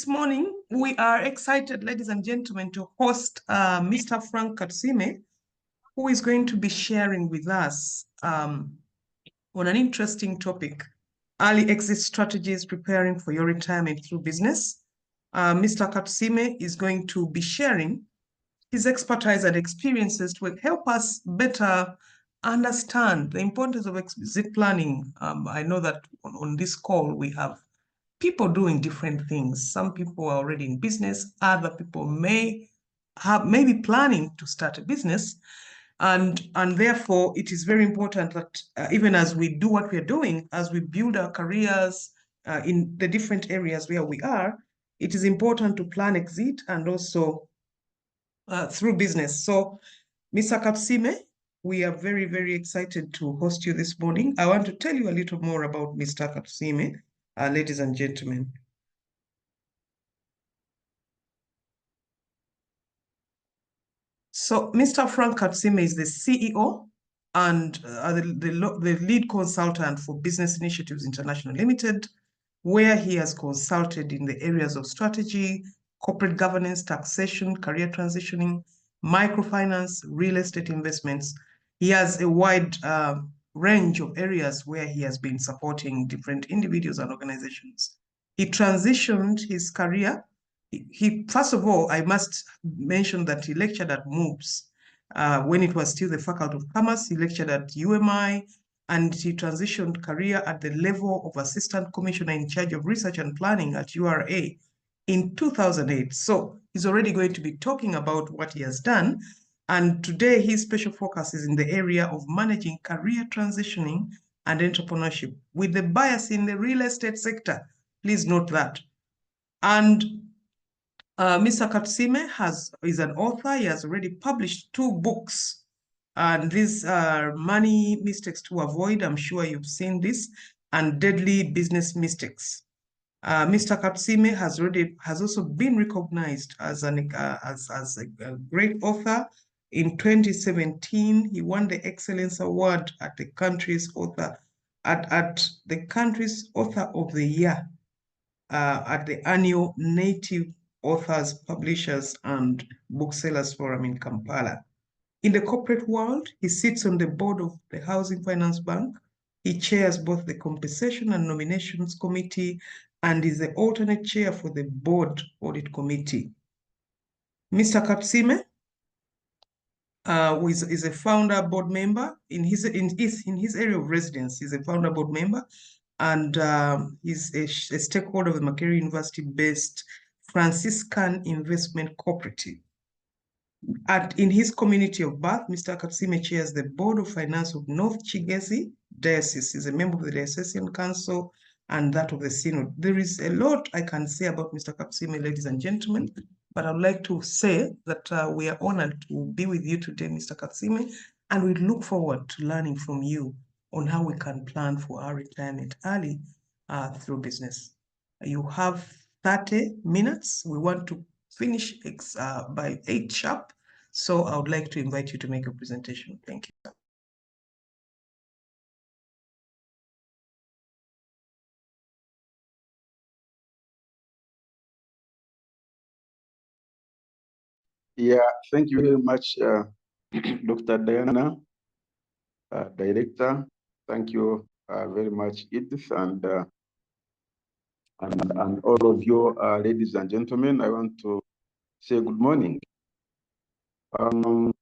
this morning, we are excited, ladies and gentlemen, to host Mr. Frank Katusiime, who is going to be sharing with us on an interesting topic, early exit strategies preparing for your retirement through business. Mr. Katusiime is going to be sharing his expertise and experiences to help us better understand the importance of exit planning. I know that on this call, we have people doing different things. Some people are already in business. Other people may be planning to start a business. And therefore, it is very important that even as we do what we're doing, as we build our careers in the different areas where we are, it is important to plan exit and also through business. So, Mr. Katusiime, we are very, very excited to host you this morning. I want to tell you a little more about Mr. Katusiime, ladies and gentlemen. So, Mr. Frank Katusiime is the CEO and the lead consultant for Business Initiatives International Limited, where he has consulted in the areas of strategy, corporate governance, taxation, career transitioning, microfinance, real estate investments. He has a wide range of areas where he has been supporting different individuals and organizations. He transitioned his career. First of all, I must mention that he lectured at MUBS when it was still the Faculty of Commerce. He lectured at UMI, and he transitioned career at the level of Assistant Commissioner in charge of Research and Planning at URA in 2008. So he's already going to be talking about what he has done. And today his special focus is in the area of managing career transitioning and entrepreneurship with the bias in the real estate sector. Please note that. And Mr. Katusiime is an author. He has already published 2 books. And these are Money Mistakes to Avoid. I'm sure you've seen this. And Deadly Business Mistakes. Mr. Katusiime has also been recognized as a great author. In 2017, he won the Excellence Award at the country's author the country's Author of the Year at the annual Native Authors, Publishers, and Booksellers Forum in Kampala. In the corporate world, he sits on the board of the Housing Finance Bank. He chairs both the Compensation and Nominations Committee and is the alternate chair for the Board Audit Committee. Mr. Katusiime is a founder board member in his area of residence. He's a founder board member, and he's a stakeholder of the Makerere University-based Franciscan Investment Cooperative. In his community of birth, Mr. Katusiime chairs the Board of Finance of North Kigezi Diocese. He's a member of the Diocesan Council and that of the Synod. There is a lot I can say about Mr. Katusiime, ladies and gentlemen, but I'd like to say that we are honored to be with you today, Mr. Katusiime, and we look forward to learning from you on how we can plan for our retirement early through business. You have 30 minutes. We want to finish by 8 sharp. So I would like to invite you to make a presentation. Thank you. Yeah, thank you very much, Dr. Diana, Director. Thank you very much, Edith, and all of you, ladies and gentlemen. I want to say good morning. I'm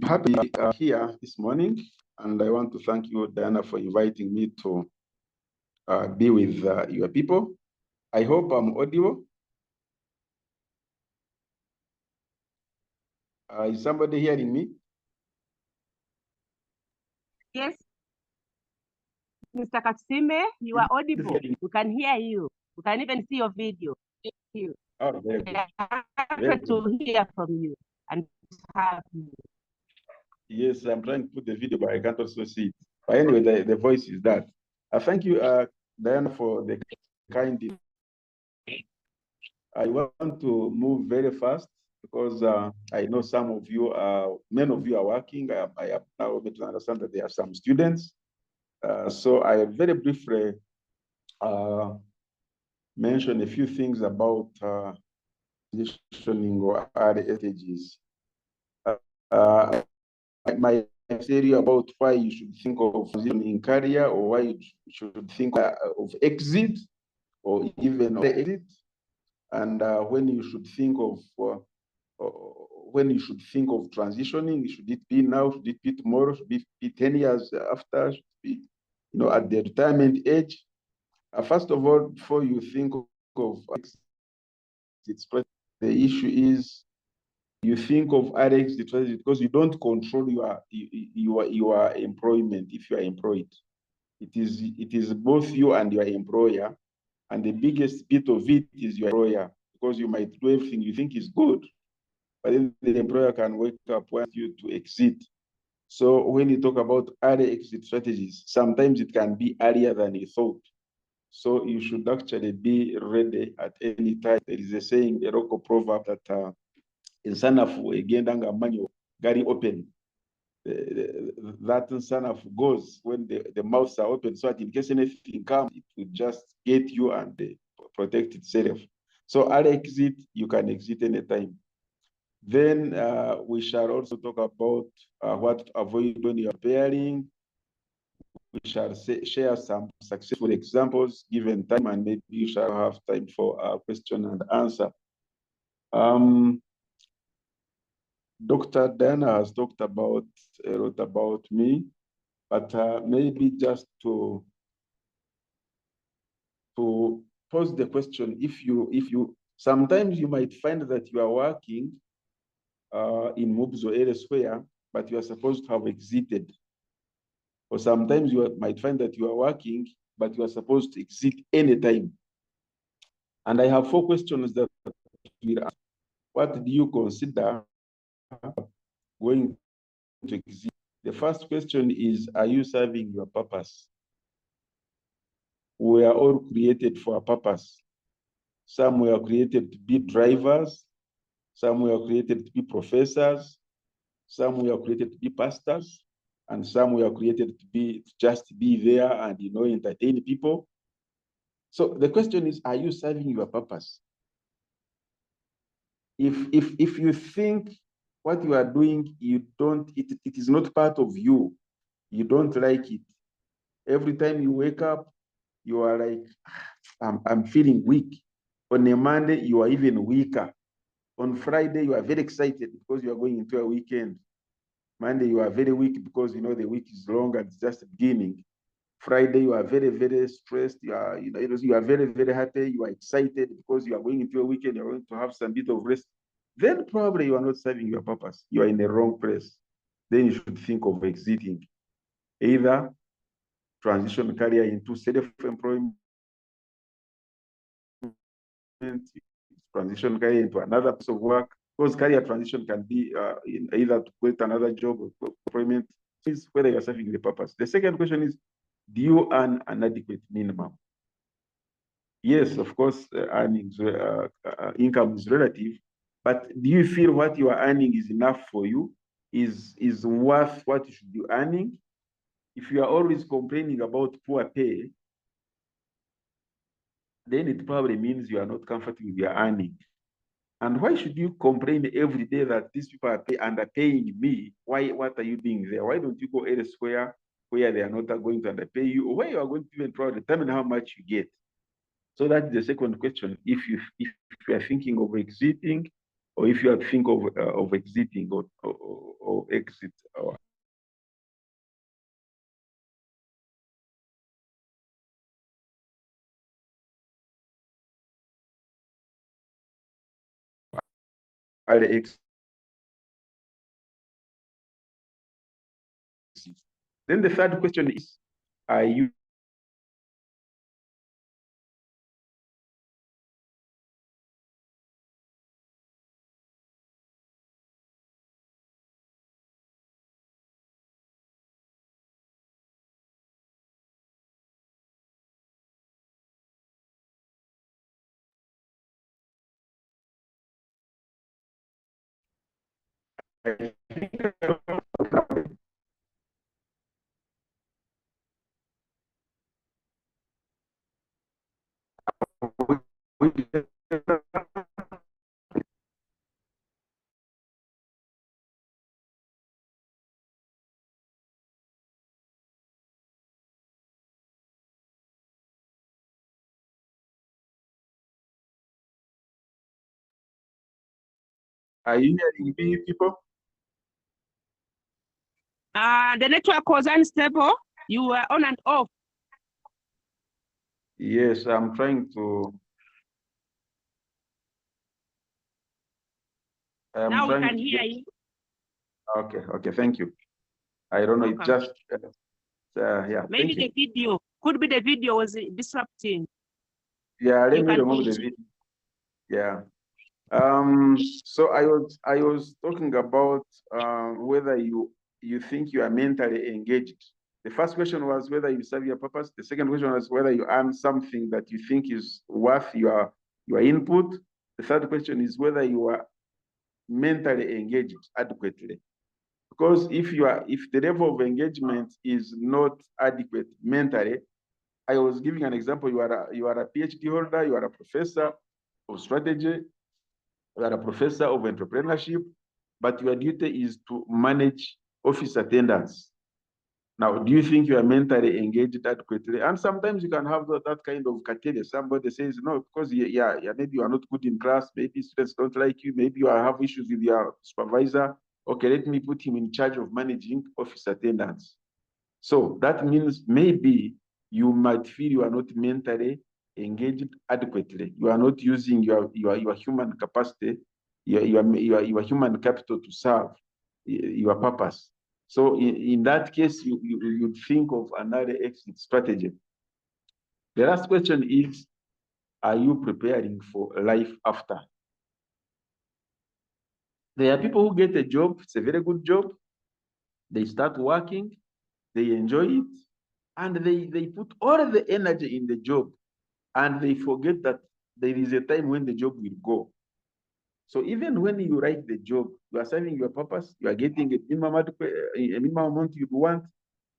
happy to be here this morning, and I want to thank you, Diana, for inviting me to be with your people. I hope I'm audible. Is somebody hearing me? Yes. Mr. Katusiime, you are audible. We can hear you. We can even see your video. Thank you. Oh, very good. Happy to hear from you and have you. Yes, I'm trying to put the video, but I can't also see it. But anyway, the voice is that. Thank you, Diana, for the kind. I want to move very fast because I know some of you many of you are working. I have now able to understand that there are some students. So I very briefly mention a few things about positioning or other strategies. My theory about why you should think of positioning career, or why you should think of exit, or even exit, and when you should think of transitioning. Should it be now? Should it be tomorrow? Should it be 10 years after? Should it be, at the retirement age? First of all, before you think of exit, the issue is you think of exit because you don't control your employment. If you are employed, it is both you and your employer, and the biggest bit of it is your employer, because you might do everything you think is good, but then the employer can wake up want you to exit. So when you talk about early exit strategies, sometimes it can be earlier than you thought. So you should actually be ready at any time. There is a saying, a local proverb, that insanafu egendanga manyo gari open. That insanafu goes when the mouths are open, so that in case anything comes, it will just get you and protect itself. So early exit, you can exit anytime. Then we shall also talk about what to avoid when you are preparing. We shall share some successful examples given time, and maybe you shall have time for a question and answer. Dr. Diana has talked about a lot about me, but maybe just to pose the question, if you sometimes you might find that you are working in MUBS or elsewhere, but you are supposed to have exited. Or sometimes you might find that you are working, but you are supposed to exit anytime. And I have 4 questions that will ask. What do you consider going to exit? The first question is, are you serving your purpose? We are all created for a purpose. Some were created to be drivers. Some were created to be professors. Some were created to be pastors. And some were created to just be there and entertain people. So the question is, are you serving your purpose? If you think what you are doing, it is not part of you, you don't like it. Every time you wake up, you are like, I'm feeling weak. On a Monday, you are even weaker. On Friday, you are very excited because you are going into a weekend. Monday, you are very weak because the week is long and it's just beginning. Friday, you are very, very stressed. You are, you are very, very happy. You are excited because you are going into a weekend. You're going to have some bit of rest. Then probably you are not serving your purpose. You are in the wrong place. Then you should think of exiting. Either transition career into self-employment, transition career into another piece of work. Because career transition can be either to quit another job or employment. Is whether you're serving the purpose. The second question is, do you earn an adequate minimum? Yes, of course, income is relative, but do you feel what you are earning is enough for you? Is worth what you should be earning? If you are always complaining about poor pay, then it probably means you are not comfortable with your earning. And why should you complain every day that these people are underpaying me? What are you doing there? Why don't you go elsewhere where they are not going to underpay you, or where you are going to even probably determine how much you get? So that's the second question. If you are thinking of exiting, or if you are thinking of exiting or exit, or either exit. Then the third question is, are you Are you hearing me, people? The network was unstable. You were on and off. Yes, I'm trying to. Now we can hear you. Okay, thank you. I don't know, it just, yeah, Maybe the video, could be the video was disrupting. Yeah, let me remove the video. Yeah. So I was talking about whether you think you are mentally engaged. The first question was whether you serve your purpose. The second question was whether you earn something that you think is worth your input. The third question is whether you are mentally engaged adequately. Because if the level of engagement is not adequate mentally, I was giving an example. You are a PhD holder. You are a professor of strategy. You are a professor of entrepreneurship, but your duty is to manage office attendants. Now, do you think you are mentally engaged adequately? And sometimes you can have that kind of criteria. Somebody says, no, because maybe you are not good in class, maybe students don't like you, maybe you have issues with your supervisor. Okay, let me put him in charge of managing office attendants. So that means maybe you might feel you are not mentally engaged adequately. You are not using your human capacity, your human capital to serve your purpose. So in that case, you'd think of another exit strategy. The last question is, are you preparing for life after? There are people who get a job, it's a very good job. They start working, they enjoy it, and they put all the energy in the job, and they forget that there is a time when the job will go. So even when you write the job, you are serving your purpose, you are getting a minimum amount you want,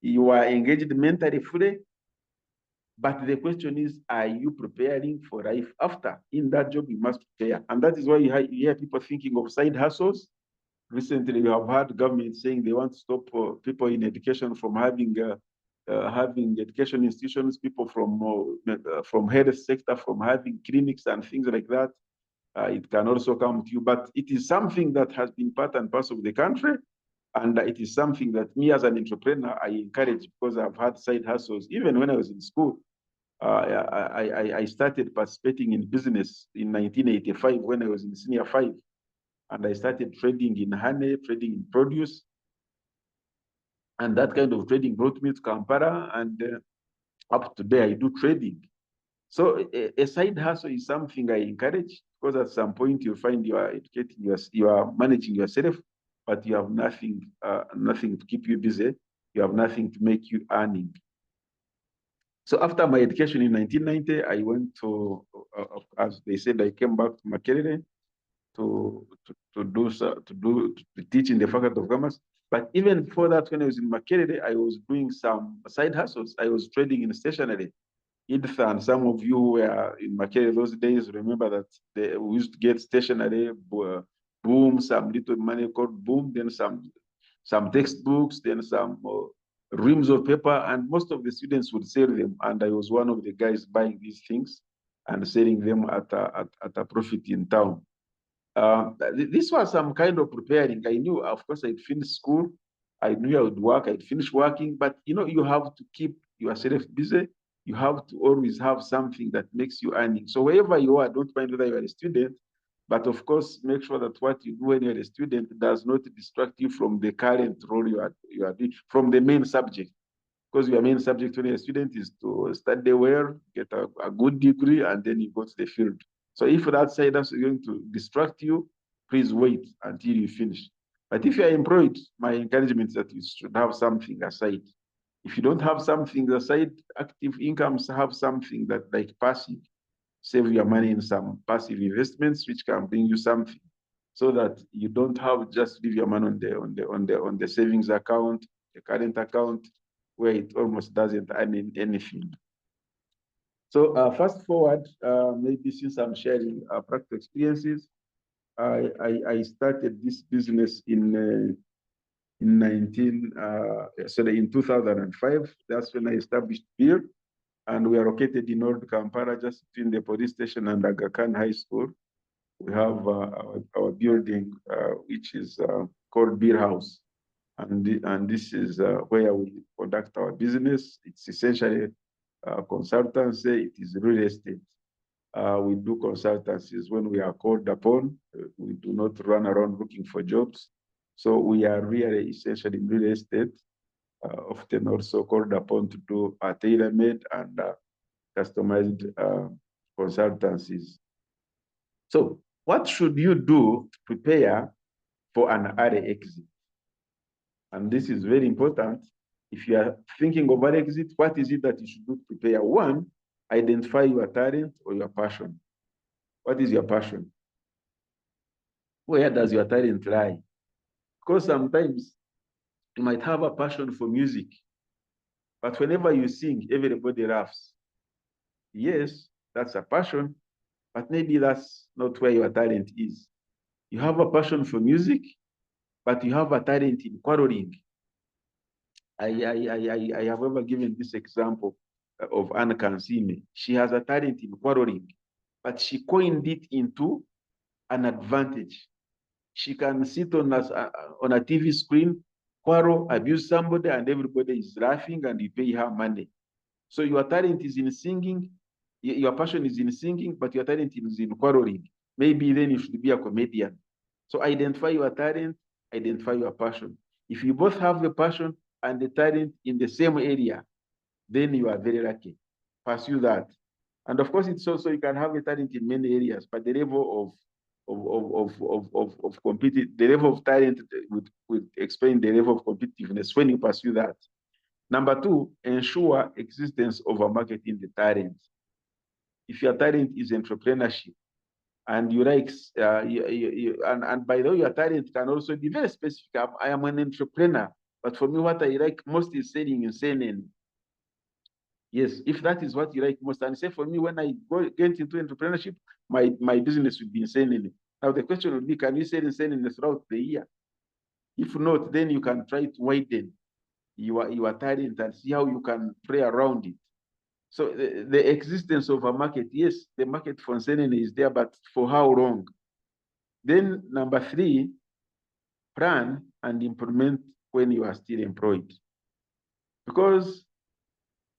you are engaged mentally fully. But the question is, are you preparing for life after? In that job, you must prepare. And that is why you hear people thinking of side hustles. Recently, you have heard government saying they want to stop people in education from having education institutions, people from health sector, from having clinics and things like that. It can also come to you, but it is something that has been part and parcel of the country. And it is something that me as an entrepreneur, I encourage because I've had side hustles. Even when I was in school, I started participating in business in 1985 when I was in senior 5. And I started trading in honey, trading in produce. And that kind of trading brought me to Kampala. And up to there, I do trading. So a side hustle is something I encourage because at some point you find you are educating, you are managing yourself, but you have nothing to keep you busy. You have nothing to make you earning. So after my education in 1990, I went to, as they said, I came back to Makerere to teach in the Faculty of Commerce. But even before that, when I was in Makerere, I was doing some side hustles. I was trading in stationery. Edith and some of you who were in Makerere those days remember that we used to get stationery, boom, some little money called boom, then some textbooks, then some reams of paper, and most of the students would sell them. And I was one of the guys buying these things and selling them at a profit in town. This was some kind of preparing. I knew, of course, I'd finish school. I knew I would work. I'd finish working. But, you have to keep yourself busy. You have to always have something that makes you earning. So wherever you are, don't mind whether you are a student, but of course, make sure that what you do when you're a student does not distract you from the current role you are doing, from the main subject. Because your main subject when you're a student is to study well, get a good degree, and then you go to the field. So if that side is going to distract you, please wait until you finish. But if you are employed, my encouragement is that you should have something aside. If you don't have something aside, active incomes, have something that like passive. Save your money in some passive investments which can bring you something, so that you don't have just leave your money on the savings account, the current account, where it almost doesn't earn anything. So fast forward, maybe since I'm sharing practical experiences, I started this business in 2005. That's when I established Beer, and we are located in Old Kampala, just between the police station and Aga Khan High School. We have our building, which is called Beer House, and this is where we conduct our business. It's essentially consultancy. It is real estate. We do consultancies when we are called upon. We do not run around looking for jobs. So we are really essentially in real estate, often also called upon to do tailor-made and customized consultancies. So what should you do to prepare for an early exit? And this is very important. If you are thinking of an exit, what is it that you should do to prepare? One, identify your talent or your passion. What is your passion? Where does your talent lie? Because sometimes you might have a passion for music, but whenever you sing, everybody laughs. Yes, that's a passion, but maybe that's not where your talent is. You have a passion for music, but you have a talent in quarreling. I have ever given this example of Katusiime. She has a talent in quarreling, but she coined it into an advantage. She can sit on a TV screen, quarrel, abuse somebody, and everybody is laughing, and you pay her money. So your talent is in singing, your passion is in singing, but your talent is in quarreling. Maybe then you should be a comedian. So identify your talent, identify your passion. If you both have the passion and the talent in the same area, then you are very lucky. Pursue that. And of course, it's also, you can have a talent in many areas, but the level of the level of talent would explain the level of competitiveness when you pursue that. Number two, ensure existence of a market in the talent. If your talent is entrepreneurship, and you like, and by the way, your talent can also be very specific. I am an entrepreneur, but for me, what I like most is selling and selling. Yes, if that is what you like most, and say for me, when I get into entrepreneurship, my business would be in selling. Now the question would be, can you sell and selling throughout the year? If not, then you can try to widen your talent and see how you can play around it. So the existence of a market, yes, the market for selling is there, but for how long? Then number three, plan and implement when you are still employed. Because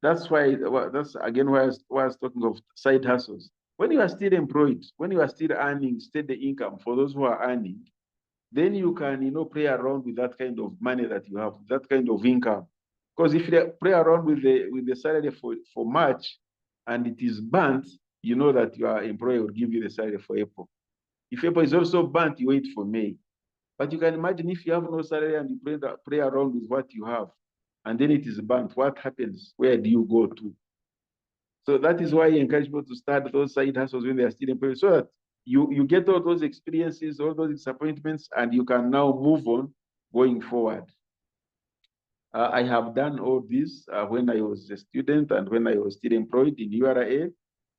that's again why I was talking of side hustles. When you are still employed, when you are still earning steady income for those who are earning, then you can, play around with that kind of money that you have, that kind of income. Because if you play around with the salary for March and it is burnt, you know that your employer will give you the salary for April. If April is also burnt, you wait for May. But you can imagine if you have no salary and you play around with what you have, and then it is burnt, what happens? Where do you go to? So that is why I encourage people to start those side hustles when they are still employed, so that you get all those experiences, all those disappointments, and you can now move on going forward. I have done all this when I was a student and when I was still employed in URA.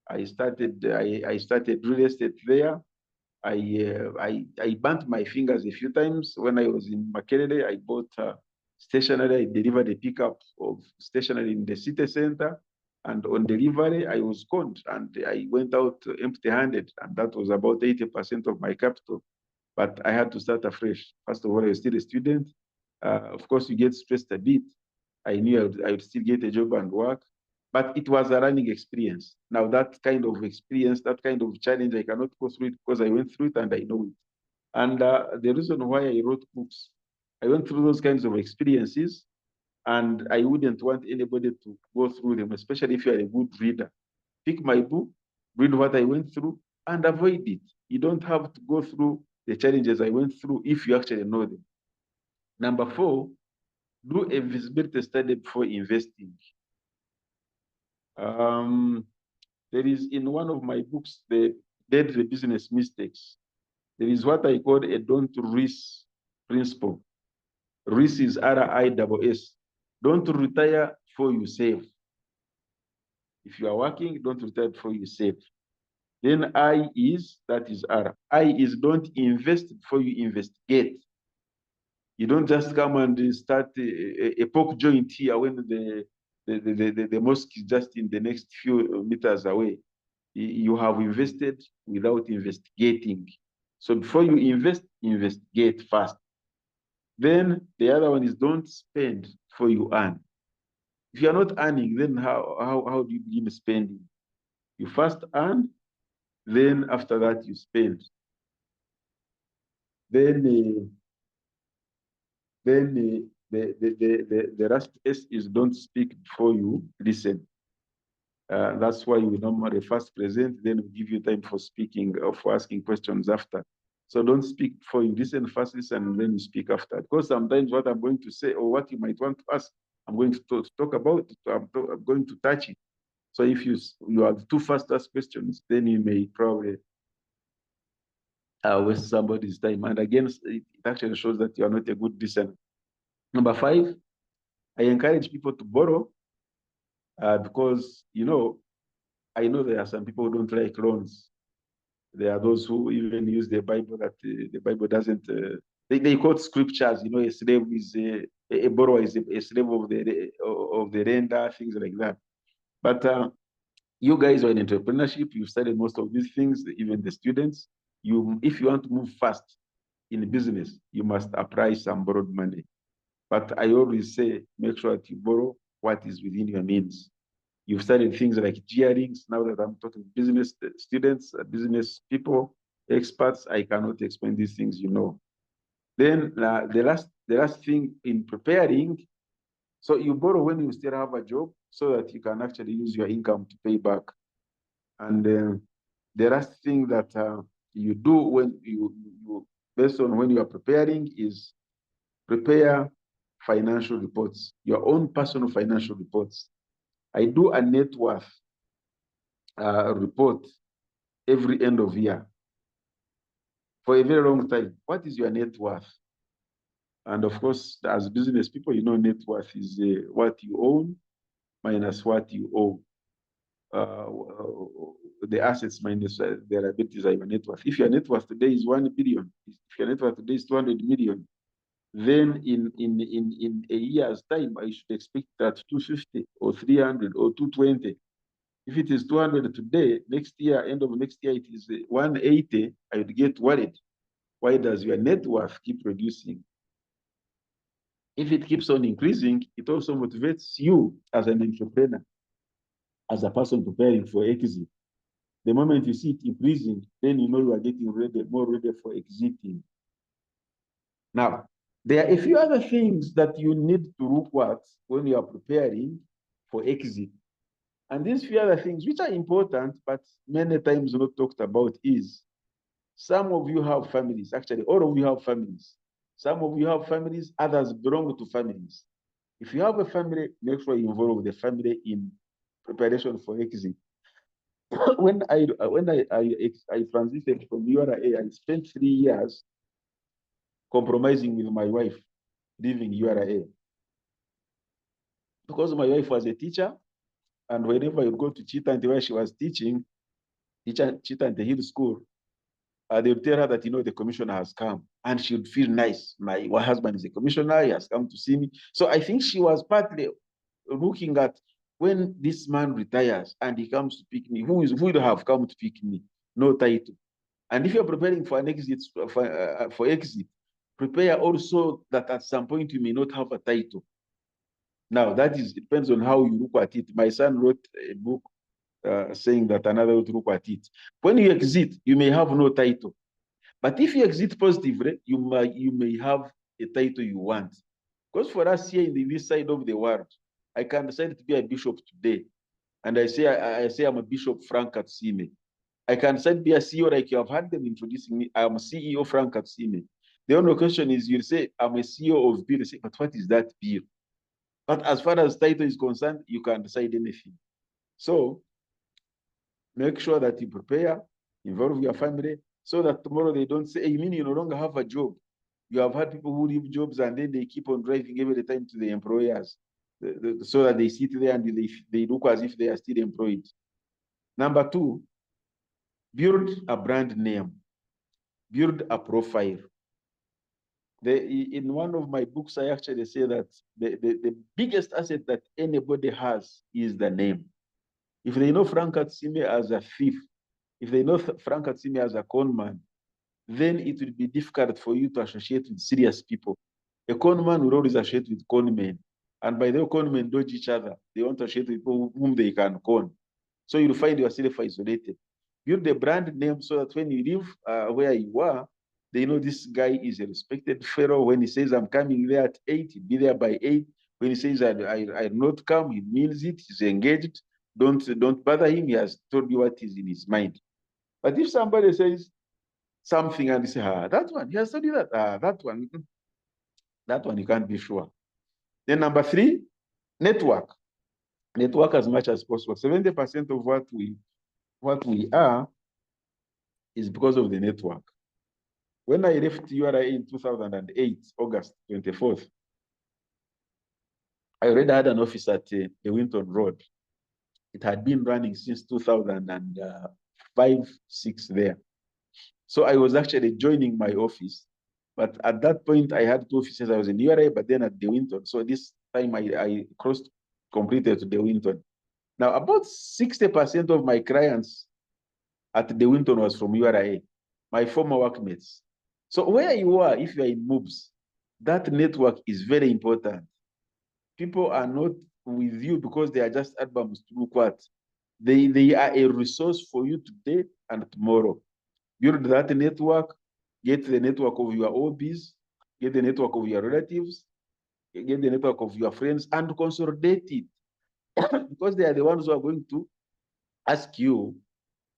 I started real estate there. I burnt my fingers a few times when I was in Makerere. I bought stationery. I delivered a pickup of stationery in the city center. And on delivery, I was conned and I went out empty-handed. And that was about 80% of my capital. But I had to start afresh. First of all, I was still a student. Of course, you get stressed a bit. I knew I would still get a job and work. But it was a learning experience. Now, that kind of experience, that kind of challenge, I cannot go through it because I went through it and I know it. And the reason why I wrote books, I went through those kinds of experiences, and I wouldn't want anybody to go through them, especially if you're a good reader. Pick my book, read what I went through, and avoid it. You don't have to go through the challenges I went through if you actually know them. Number four, do a visibility study before investing. There is in one of my books, the Deadly Business Mistakes, there is what I call a don't risk principle. Risk is RISS. Don't retire before you save. If you are working, don't retire before you save. Then I is, that is R. I is don't invest before you investigate. You don't just come and start a pork joint here when the mosque is just in the next few meters away. You have invested without investigating. So before you invest, investigate first. Then the other one is don't spend before you earn. If you are not earning, then how do you begin spending? You first earn, then after that you spend. Then the last S is don't speak before you listen. That's why we normally first present, then we give you time for speaking or for asking questions after. So don't speak before you listen, first listen, and then you speak after. Because sometimes what I'm going to say or what you might want to ask, I'm going to talk about it, I'm going to touch it. So if you have too fast ask questions, then you may probably waste somebody's time. And again, it actually shows that you are not a good listener. Number 5, I encourage people to borrow because, I know there are some people who don't like loans. There are those who even use the Bible that the Bible doesn't. They quote scriptures. A slave is a borrower is a slave of the lender, things like that. But you guys are in entrepreneurship. You've studied most of these things. Even the students. If you want to move fast in business, you must apply some borrowed money. But I always say, make sure that you borrow what is within your means. You've studied things like GRings. Now that I'm talking business students, business people, experts, I cannot explain these things, Then the last thing in preparing, so you borrow when you still have a job so that you can actually use your income to pay back. And the last thing that you do when you based on when you are preparing is prepare financial reports, your own personal financial reports. I do a net worth report every end of year for a very long time. What is your net worth? And of course, as business people, net worth is what you own minus what you owe. The assets minus the liabilities are your net worth. If your net worth today is 1 billion, if your net worth today is 200 million, then in a year's time, I should expect that 250 or 300 or 220. If it is 200 today, next year, end of next year, it is 180, I would get worried. Why does your net worth keep reducing? If it keeps on increasing, it also motivates you as an entrepreneur, as a person preparing for exit. The moment you see it increasing, then you are getting more ready for exiting. Now, there are a few other things that you need to look at when you are preparing for exit. And these few other things, which are important, but many times not talked about, is some of you have families. Actually, all of you have families. Some of you have families, others belong to families. If you have a family, make sure you involve the family in preparation for exit. When I transitioned from URA, I spent 3 years compromising with my wife, leaving URA. Because my wife was a teacher, and whenever you go to Chitante where she was teaching, Chitante Hill School, they would tell her that, the commissioner has come, and she would feel nice. My husband is a commissioner, he has come to see me. So I think she was partly looking at when this man retires and he comes to pick me, who would have come to pick me? No title. And if you're preparing for an exit, for exit, prepare also that at some point you may not have a title. Now, it depends on how you look at it. My son wrote a book saying that another would look at it. When you exit, you may have no title. But if you exit positively, you may have a title you want. Because for us here in this side of the world, I can decide to be a bishop today. And I say I'm a Bishop Frank Katusiime. I can decide to be a CEO like you have had them introducing me. I'm a CEO Frank Katusiime. The only question is you'll say, I'm a CEO of beer. Say, but what is that beer? But as far as title is concerned, you can decide anything. So make sure that you prepare, involve your family, so that tomorrow they don't say, hey, you mean you no longer have a job? You have had people who leave jobs and then they keep on driving every time to the employers. so that they sit there and they look as if they are still employed. Number two, build a brand name, build a profile. In one of my books, I actually say that the biggest asset that anybody has is the name. If they know Frank Katusiime as a thief, if they know Frank Katusiime as a con man, then it will be difficult for you to associate with serious people. A con man will always associate with con men. And by the way, con men dodge each other. They want to associate with people whom they can con. So you'll find yourself isolated. Build a brand name so that when you live where you are, they know this guy is a respected fellow. When he says, I'm coming there at 8, he'll be there by 8. When he says, I'll not come, he means it, he's engaged. Don't bother him, he has told you what is in his mind. But if somebody says something and you say, that one, he has told you that, that one you can't be sure. Then number 3, network. Network as much as possible. 70% of what we are is because of the network. When I left URA in 2008, August 24th, I already had an office at the Winton Road. It had been running since 2005, 6 there. So I was actually joining my office. But at that point, I had 2 offices. I was in URA, but then at the Winton. So this time I crossed completed to the Winton. Now, about 60% of my clients at the Winton was from URA, my former workmates. So where you are, if you are in MUBS, that network is very important. People are not with you because they are just albums to look at. They are a resource for you today and tomorrow. Build that network, get the network of your OBs, get the network of your relatives, get the network of your friends, and consolidate it. Because they are the ones who are going to ask you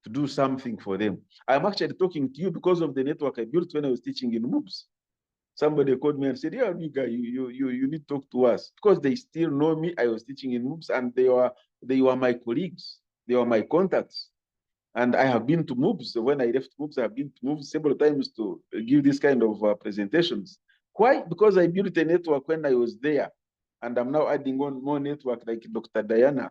to do something for them. I'm actually talking to you because of the network I built when I was teaching in MUBS. Somebody called me and said, yeah, Mika, you need to talk to us. Because they still know me. I was teaching in MUBS and they were my colleagues. They were my contacts. And I have been to MUBS. When I left MUBS, I have been to MUBS several times to give this kind of presentations. Why? Because I built a network when I was there. And I'm now adding on more network like Dr. Diana.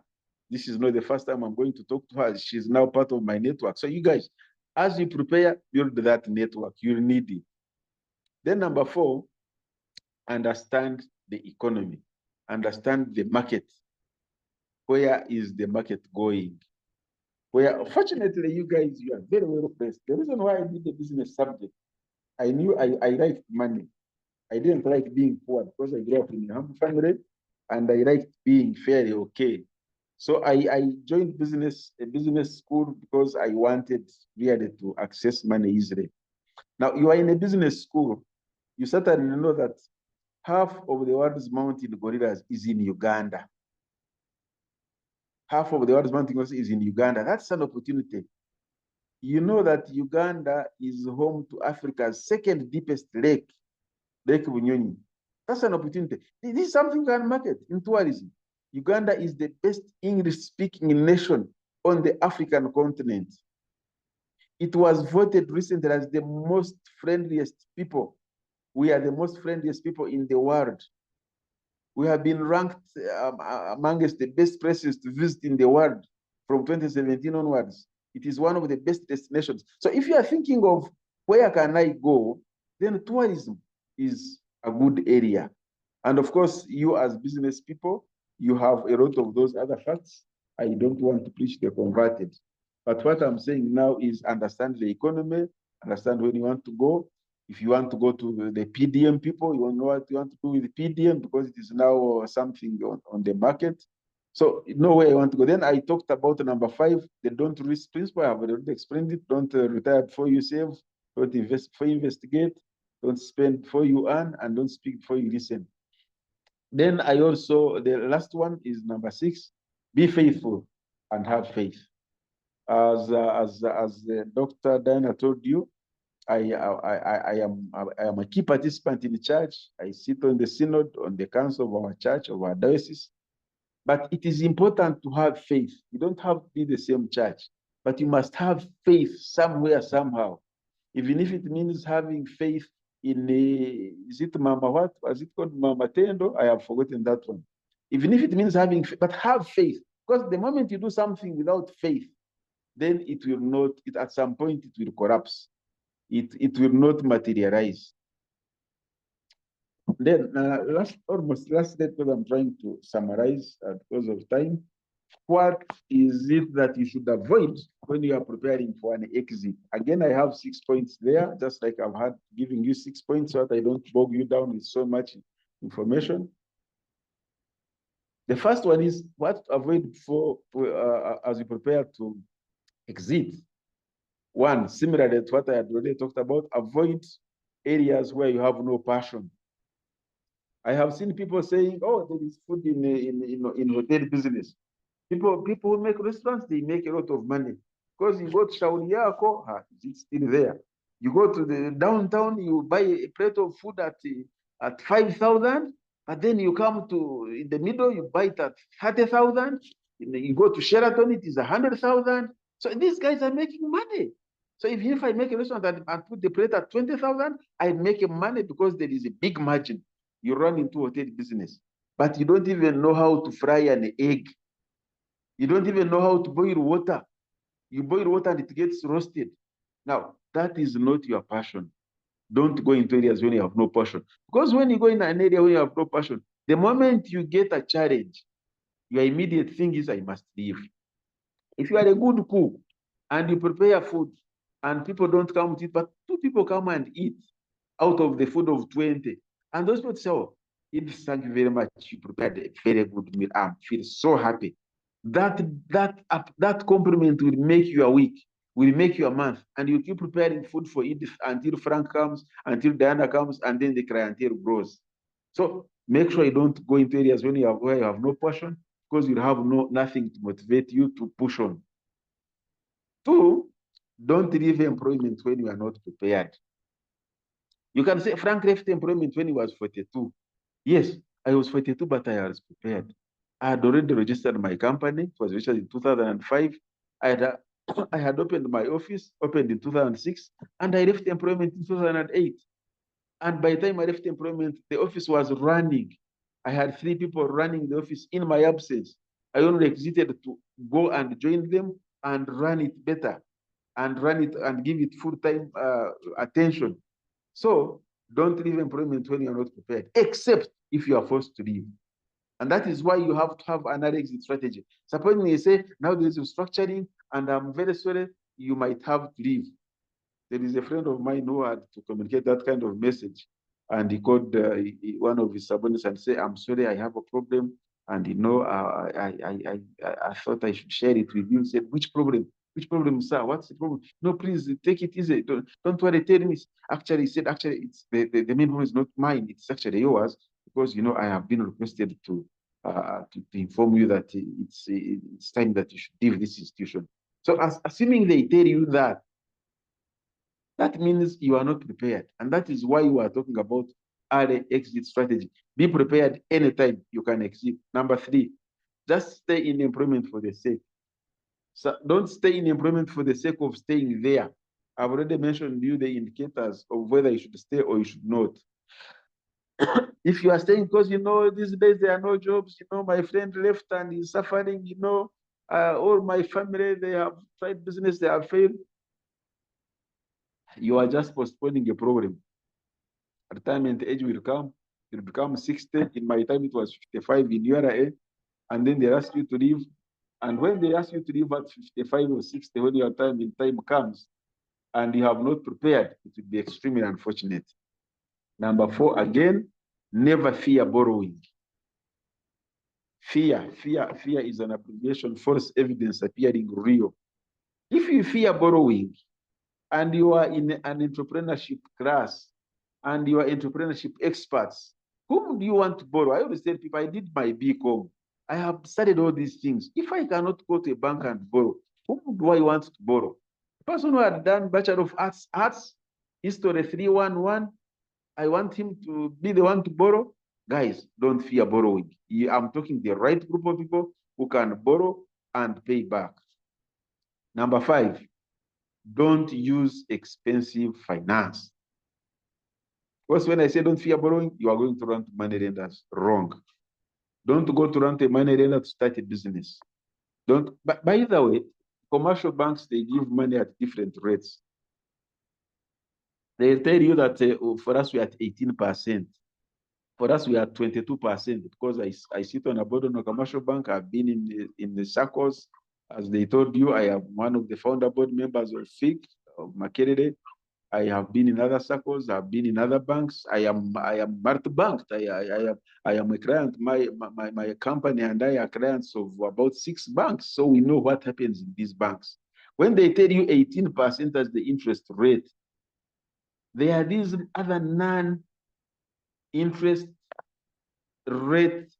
This is not the first time I'm going to talk to her. She's now part of my network. So you guys, as you prepare, build that network. You'll need it. Then number 4, understand the economy. Understand the market. Where is the market going? Where, fortunately, you guys, you are very well placed. The reason why I did the business subject, I knew I liked money. I didn't like being poor because I grew up in a humble family and I liked being fairly okay. So I joined a business school because I wanted really to access money easily. Now, you are in a business school, you certainly know that half of the world's mountain gorillas is in Uganda. Half of the world's mountain gorillas is in Uganda. That's an opportunity. You know that Uganda is home to Africa's 2nd deepest lake, Lake Bunyonyi. That's an opportunity. This is something you can market in tourism. Uganda is the best English-speaking nation on the African continent. It was voted recently as the most friendliest people. We are the most friendliest people in the world. We have been ranked amongst the best places to visit in the world from 2017 onwards. It is one of the best destinations. So if you are thinking of where can I go, then tourism is a good area. And of course, you as business people, you have a lot of those other facts. I don't want to preach the converted. But what I'm saying now is understand the economy, understand when you want to go. If you want to go to the PDM people, you know what you want to do with the PDM because it is now something on the market. So know where you want to go. Then I talked about number 5, the don't risk principle. I have already explained it. Don't retire before you save. Don't invest before you investigate. Don't spend before you earn, and don't speak before you listen. Then I also, the last one is number 6, be faithful and have faith. As Dr. Diana told you, I am a key participant in the church. I sit on the synod, on the council of our church, of our diocese. But it is important to have faith. You don't have to be the same church, but you must have faith somewhere, somehow. Even if it means having faith in is it Mama what? Was it called Mama Tendo? I have forgotten that one. Even if it means having, but have faith. Because the moment you do something without faith, then it will not, at some point it will collapse. It will not materialize. Then almost last step, because I'm trying to summarize because of time. What is it that you should avoid when you are preparing for an exit? Again, I have 6 points there, just like I've had giving you 6 points so that I don't bog you down with so much information. The first one is what to avoid as you prepare to exit. One, similar to what I had already talked about, avoid areas where you have no passion. I have seen people saying, "Oh, there is food in hotel business." People who make restaurants, they make a lot of money because you go to Shauri Yako, it's still there. You go to the downtown, you buy a plate of food at 5,000, but then you come to in the middle, you buy it at 30,000. You go to Sheraton, it is 100,000. So these guys are making money. So if I make a restaurant and put the plate at 20,000, I make money because there is a big margin. You run into hotel business, but you don't even know how to fry an egg. You don't even know how to boil water. You boil water and it gets roasted. Now, that is not your passion. Don't go into areas when you have no passion. Because when you go in an area where you have no passion, the moment you get a challenge, your immediate thing is, I must leave. If you are a good cook and you prepare food and people don't come to it, but 2 people come and eat out of the food of 20, and those people say, "Oh, thank you very much. You prepared a very good meal. I feel so happy." That compliment will make you a week, will make you a month, and you keep preparing food for Edith until Frank comes, until Diana comes, and then the clientele grows. So make sure you don't go into areas where you have no passion, because you have nothing to motivate you to push on. 2, don't leave employment when you are not prepared. You can say Frank left employment when he was 42. Yes, I was 42, but I was prepared. I had already registered my company. It was registered in 2005. I had opened my office, opened in 2006, and I left employment in 2008. And by the time I left employment, the office was running. I had 3 people running the office in my absence. I only exited to go and join them and run it better, and run it and give it full-time attention. So don't leave employment when you're not prepared, except if you are forced to leave. And that is why you have to have another exit strategy. Supposing you say, now there is restructuring, and I'm very sorry, you might have to leave. There is a friend of mine who had to communicate that kind of message. And he called one of his subordinates and said, "I'm sorry, I have a problem. And I thought I should share it with you." He said, "Which problem? Which problem, sir? What's the problem?" "No, please take it easy. Don't worry, tell me." Actually, he said, "Actually, it's the main problem is not mine. It's actually yours, because I have been requested to inform you that it's time that you should leave this institution." So assuming they tell you that, that means you are not prepared. And that is why we are talking about early exit strategy. Be prepared anytime you can exit. Number 3, just stay in employment for the sake. So don't stay in employment for the sake of staying there. I've already mentioned to you the indicators of whether you should stay or you should not. If you are staying because, these days there are no jobs, my friend left and he's suffering, all my family, they have tried business, they have failed. You are just postponing a problem. Retirement age will come, you'll become 60. In my time, it was 55 in URA, and then they ask you to leave. And when they ask you to leave at 55 or 60, when your time comes, and you have not prepared, it will be extremely unfortunate. Number 4, again, never fear borrowing. Fear is an abbreviation, false evidence appearing real. If you fear borrowing, and you are in an entrepreneurship class, and you are entrepreneurship experts, whom do you want to borrow? I always tell people, I did my BCom. I have studied all these things. If I cannot go to a bank and borrow, whom do I want to borrow? The person who had done Bachelor of Arts, History 311, I want him to be the one to borrow. Guys, don't fear borrowing. I'm talking the right group of people who can borrow and pay back. Number 5, don't use expensive finance. Because when I say don't fear borrowing, you are going to run to money lenders. Wrong. Don't go to rent a money lender to start a business. Don't. But by the way, commercial banks, they give money at different rates. They tell you that for us we are at 18%. For us we are 22% because I sit on a board on a commercial bank. I've been in the circles. As they told you, I am one of the founder board members of FIG, of Makerere. I have been in other circles. I've been in other banks. I am multi-banked. I am a client. My company and I are clients of about 6 banks. So we know what happens in these banks. When they tell you 18% as the interest rate, there are these other non-interest rate.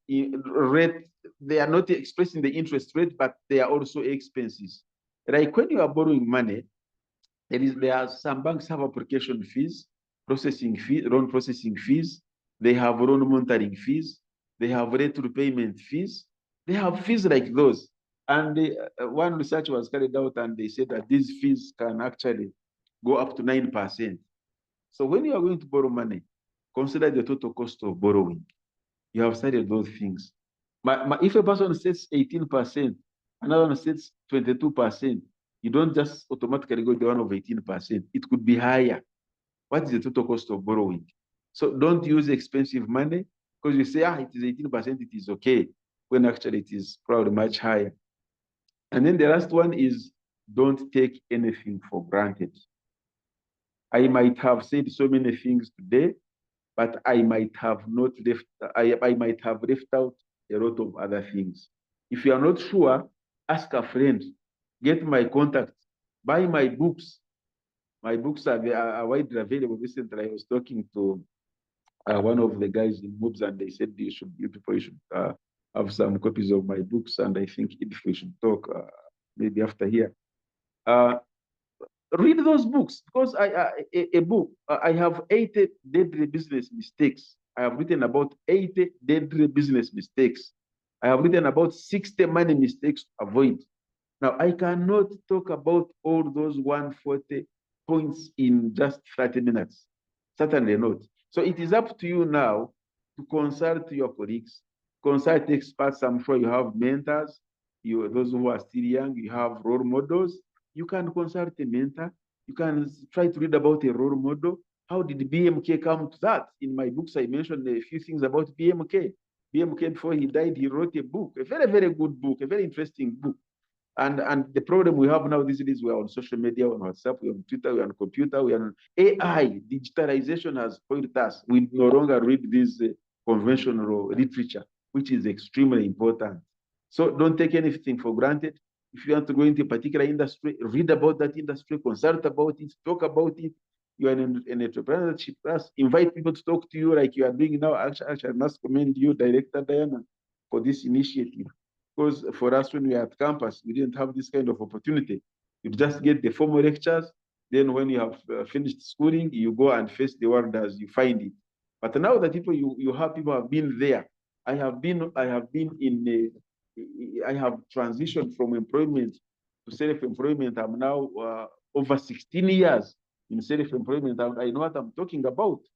They are not expressing the interest rate, but they are also expenses. Like when you are borrowing money, there are some banks have application fees, processing fee, loan processing fees. They have loan monitoring fees. They have rate repayment fees. They have fees like those. And one research was carried out, and they said that these fees can actually go up to 9%. So when you are going to borrow money, consider the total cost of borrowing. You have studied those things. If a person sets 18%, another one sets 22%, you don't just automatically go down of 18%. It could be higher. What is the total cost of borrowing? So don't use expensive money because you say, it is 18%, it is okay, when actually it is probably much higher. And then the last one is don't take anything for granted. I might have said so many things today, but I might have not left, I might have left out a lot of other things. If you are not sure, ask a friend, get my contact, buy my books. My books are widely available. Recently, I was talking to one of the guys in MUBS, and they said you people should have some copies of my books. And I think if we should talk maybe after here. Read those books because a book. I have 80 deadly business mistakes. I have written about 80 deadly business mistakes. I have written about 60 money mistakes to avoid. Now, I cannot talk about all those 140 points in just 30 minutes. Certainly not. So it is up to you now to consult your colleagues, consult experts. I'm sure you have mentors. Those who are still young, you have role models. You can consult a mentor. You can try to read about a role model. How did BMK come to that? In my books, I mentioned a few things about BMK. BMK, before he died, he wrote a book, a very, very good book, a very interesting book. And the problem we have now these days, we're on social media, on WhatsApp, we're on Twitter, we're on computer, we're on AI. Digitalization has spoiled us. We no longer read this conventional literature, which is extremely important. So don't take anything for granted. If you want to go into a particular industry, read about that industry, consult about it, talk about it. You are in an entrepreneurship class, invite people to talk to you like you are doing now. Actually, I must commend you, Director Diana, for this initiative. Because for us, when we are at campus, we didn't have this kind of opportunity. You just get the formal lectures. Then when you have finished schooling, you go and face the world as you find it. But now that people have been there. I have transitioned from employment to self-employment. I'm now over 16 years in self-employment. I know what I'm talking about.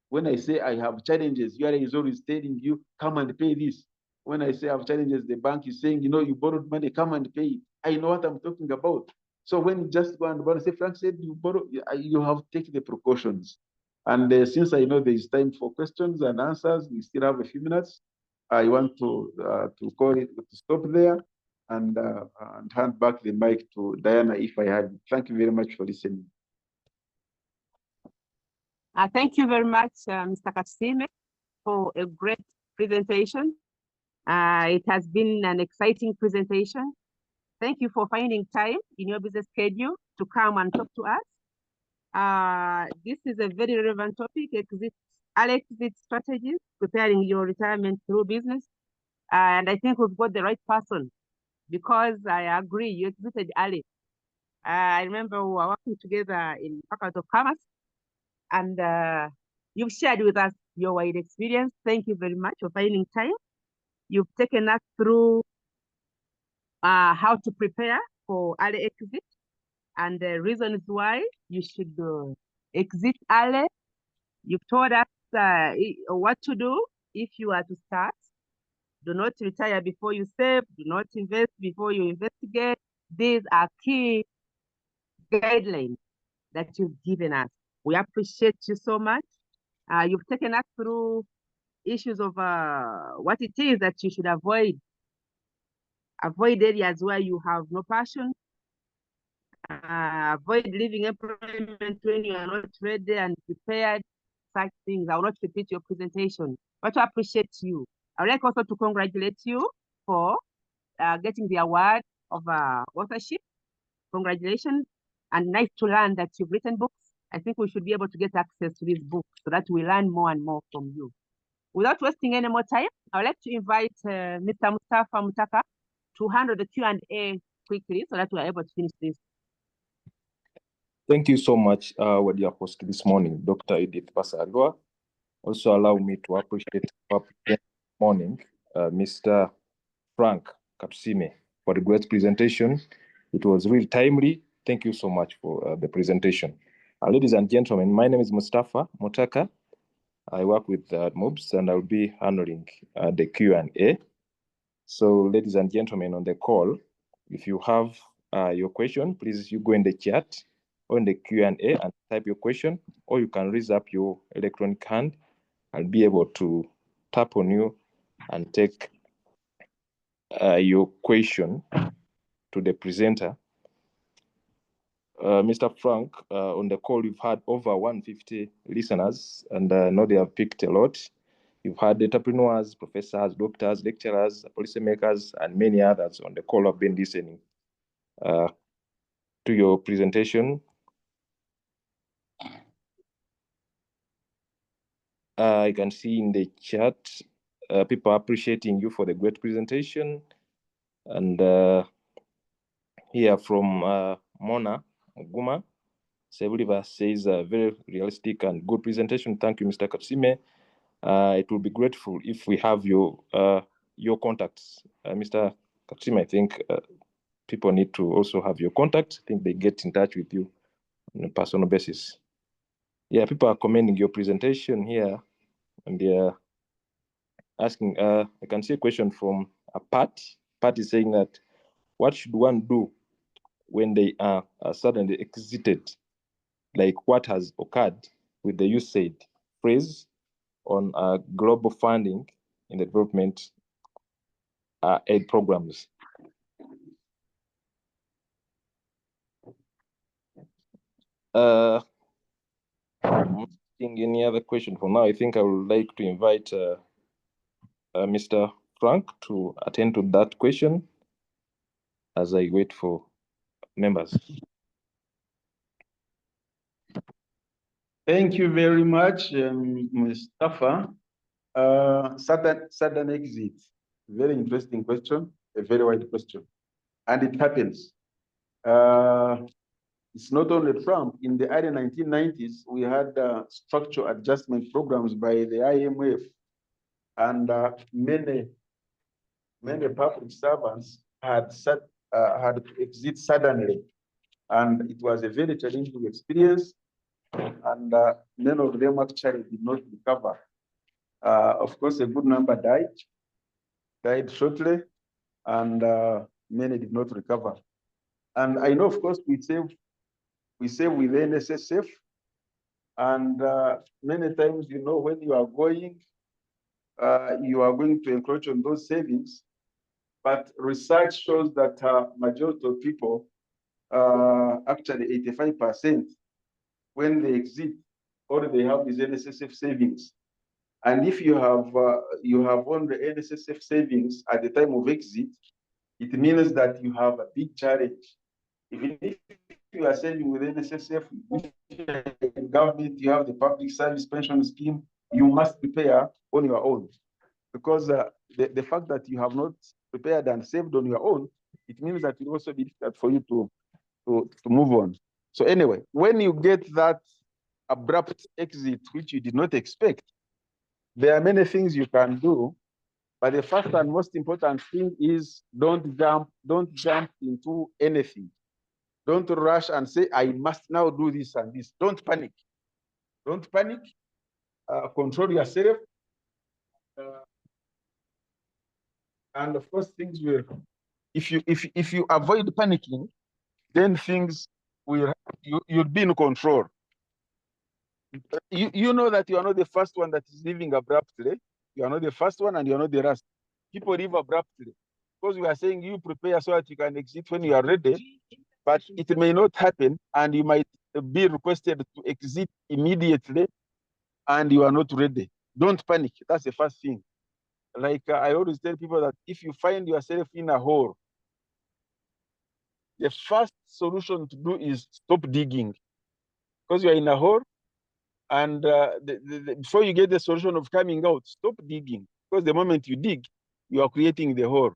When I say I have challenges, URA is always telling you, come and pay this. When I say I have challenges, the bank is saying, you borrowed money, come and pay it. I know what I'm talking about. So when you just go and borrow, say, Frank said you borrow, you have taken the precautions. And since I know there is time for questions and answers, we still have a few minutes. I want to call it to stop there and hand back the mic to Diana if I have. Thank you very much for listening. Thank you very much, Mr. Katusiime, for a great presentation. It has been an exciting presentation. Thank you for finding time in your busy schedule to come and talk to us. This is a very relevant topic, exit strategies, preparing your retirement through business. And I think we've got the right person because I agree, you exited early. I remember we were working together in Faculty of Commerce, and you've shared with us your wide experience. Thank you very much for finding time. You've taken us through how to prepare for early exit and the reasons why you should exit early. You've told us what to do if you are to start Do not retire before you save. Do not invest before you investigate. These are key guidelines that you've given us. We appreciate you so much. You've taken us through issues of what it is that you should avoid. Avoid areas where you have no passion. Avoid leaving employment when you are not ready and prepared. Such things. I will not repeat your presentation, but to appreciate you. I would like also to congratulate you for getting the award of authorship. Congratulations. And nice to learn that you've written books. I think we should be able to get access to these books so that we learn more and more from you. Without wasting any more time, I would like to invite Mr. Mustafa Mutaka to handle the Q&A quickly so that we are able to finish this. Thank you so much, our dear host this morning, Dr. Edith Pasarwa. Also allow me to appreciate this morning, Mr. Frank Katusiime, for the great presentation. It was really timely. Thank you so much for the presentation. Ladies and gentlemen, my name is Mustafa Mutaka. I work with MUBS and I'll be handling the Q&A. So ladies and gentlemen on the call, if you have your question, please you go in the chat or in the Q&A and type your question, or you can raise up your electronic hand. I'll be able to tap on you and take your question to the presenter. Mr. Frank, on the call, you've had over 150 listeners, and I know they have picked a lot. You've had entrepreneurs, professors, doctors, lecturers, policymakers, and many others on the call have been listening to your presentation. I can see in the chat, people appreciating you for the great presentation. And here from Mona Guma, Sebuleva says a very realistic and good presentation. Thank you, Mr. Katusiime. It will be grateful if we have your contacts. Mr. Katusiime, I think people need to also have your contacts. I think they get in touch with you on a personal basis. Yeah, people are commending your presentation here, and they're asking, I can see a question from a Pat. Pat is saying that, what should one do when they are suddenly exited? Like what has occurred with the USAID phrase on global funding in the development aid programs? Any other question for now? I think I would like to invite Mr. Frank to attend to that question as I wait for members. Thank you very much, Mustafa. Sudden exit, very interesting question, a very wide question. And it happens. It's not only Trump. In the early 1990s, we had structural adjustment programs by the IMF, and many public servants had to exit suddenly. And it was a very challenging experience, and many of them actually did not recover. Of course, a good number died shortly, and many did not recover. And I know, of course, we save with NSSF, and many times, you know, when you are going to encroach on those savings. But research shows that majority of people, actually 85%, when they exit, all they have is NSSF savings. And if you have only NSSF savings at the time of exit, it means that you have a big challenge. Even if you are saving with NSSF, with government, you have the public service pension scheme, you must prepare on your own. Because the fact that you have not prepared and saved on your own, it means that it will also be difficult for you to move on. So anyway, when you get that abrupt exit, which you did not expect, there are many things you can do, but the first and most important thing is don't jump into anything. Don't rush and say, I must now do this and this. Don't panic. Don't panic. Control yourself. And of course, things will, if you avoid panicking, then things will, you'll be in control. You know that you are not the first one that is leaving abruptly. You are not the first one and you are not the last. People leave abruptly. Because we are saying you prepare so that you can exit when you are ready, but it may not happen and you might be requested to exit immediately and you are not ready. Don't panic. That's the first thing. Like I always tell people that if you find yourself in a hole, the first solution to do is stop digging. Because you are in a hole, and before you get the solution of coming out, stop digging. Because the moment you dig, you are creating the hole.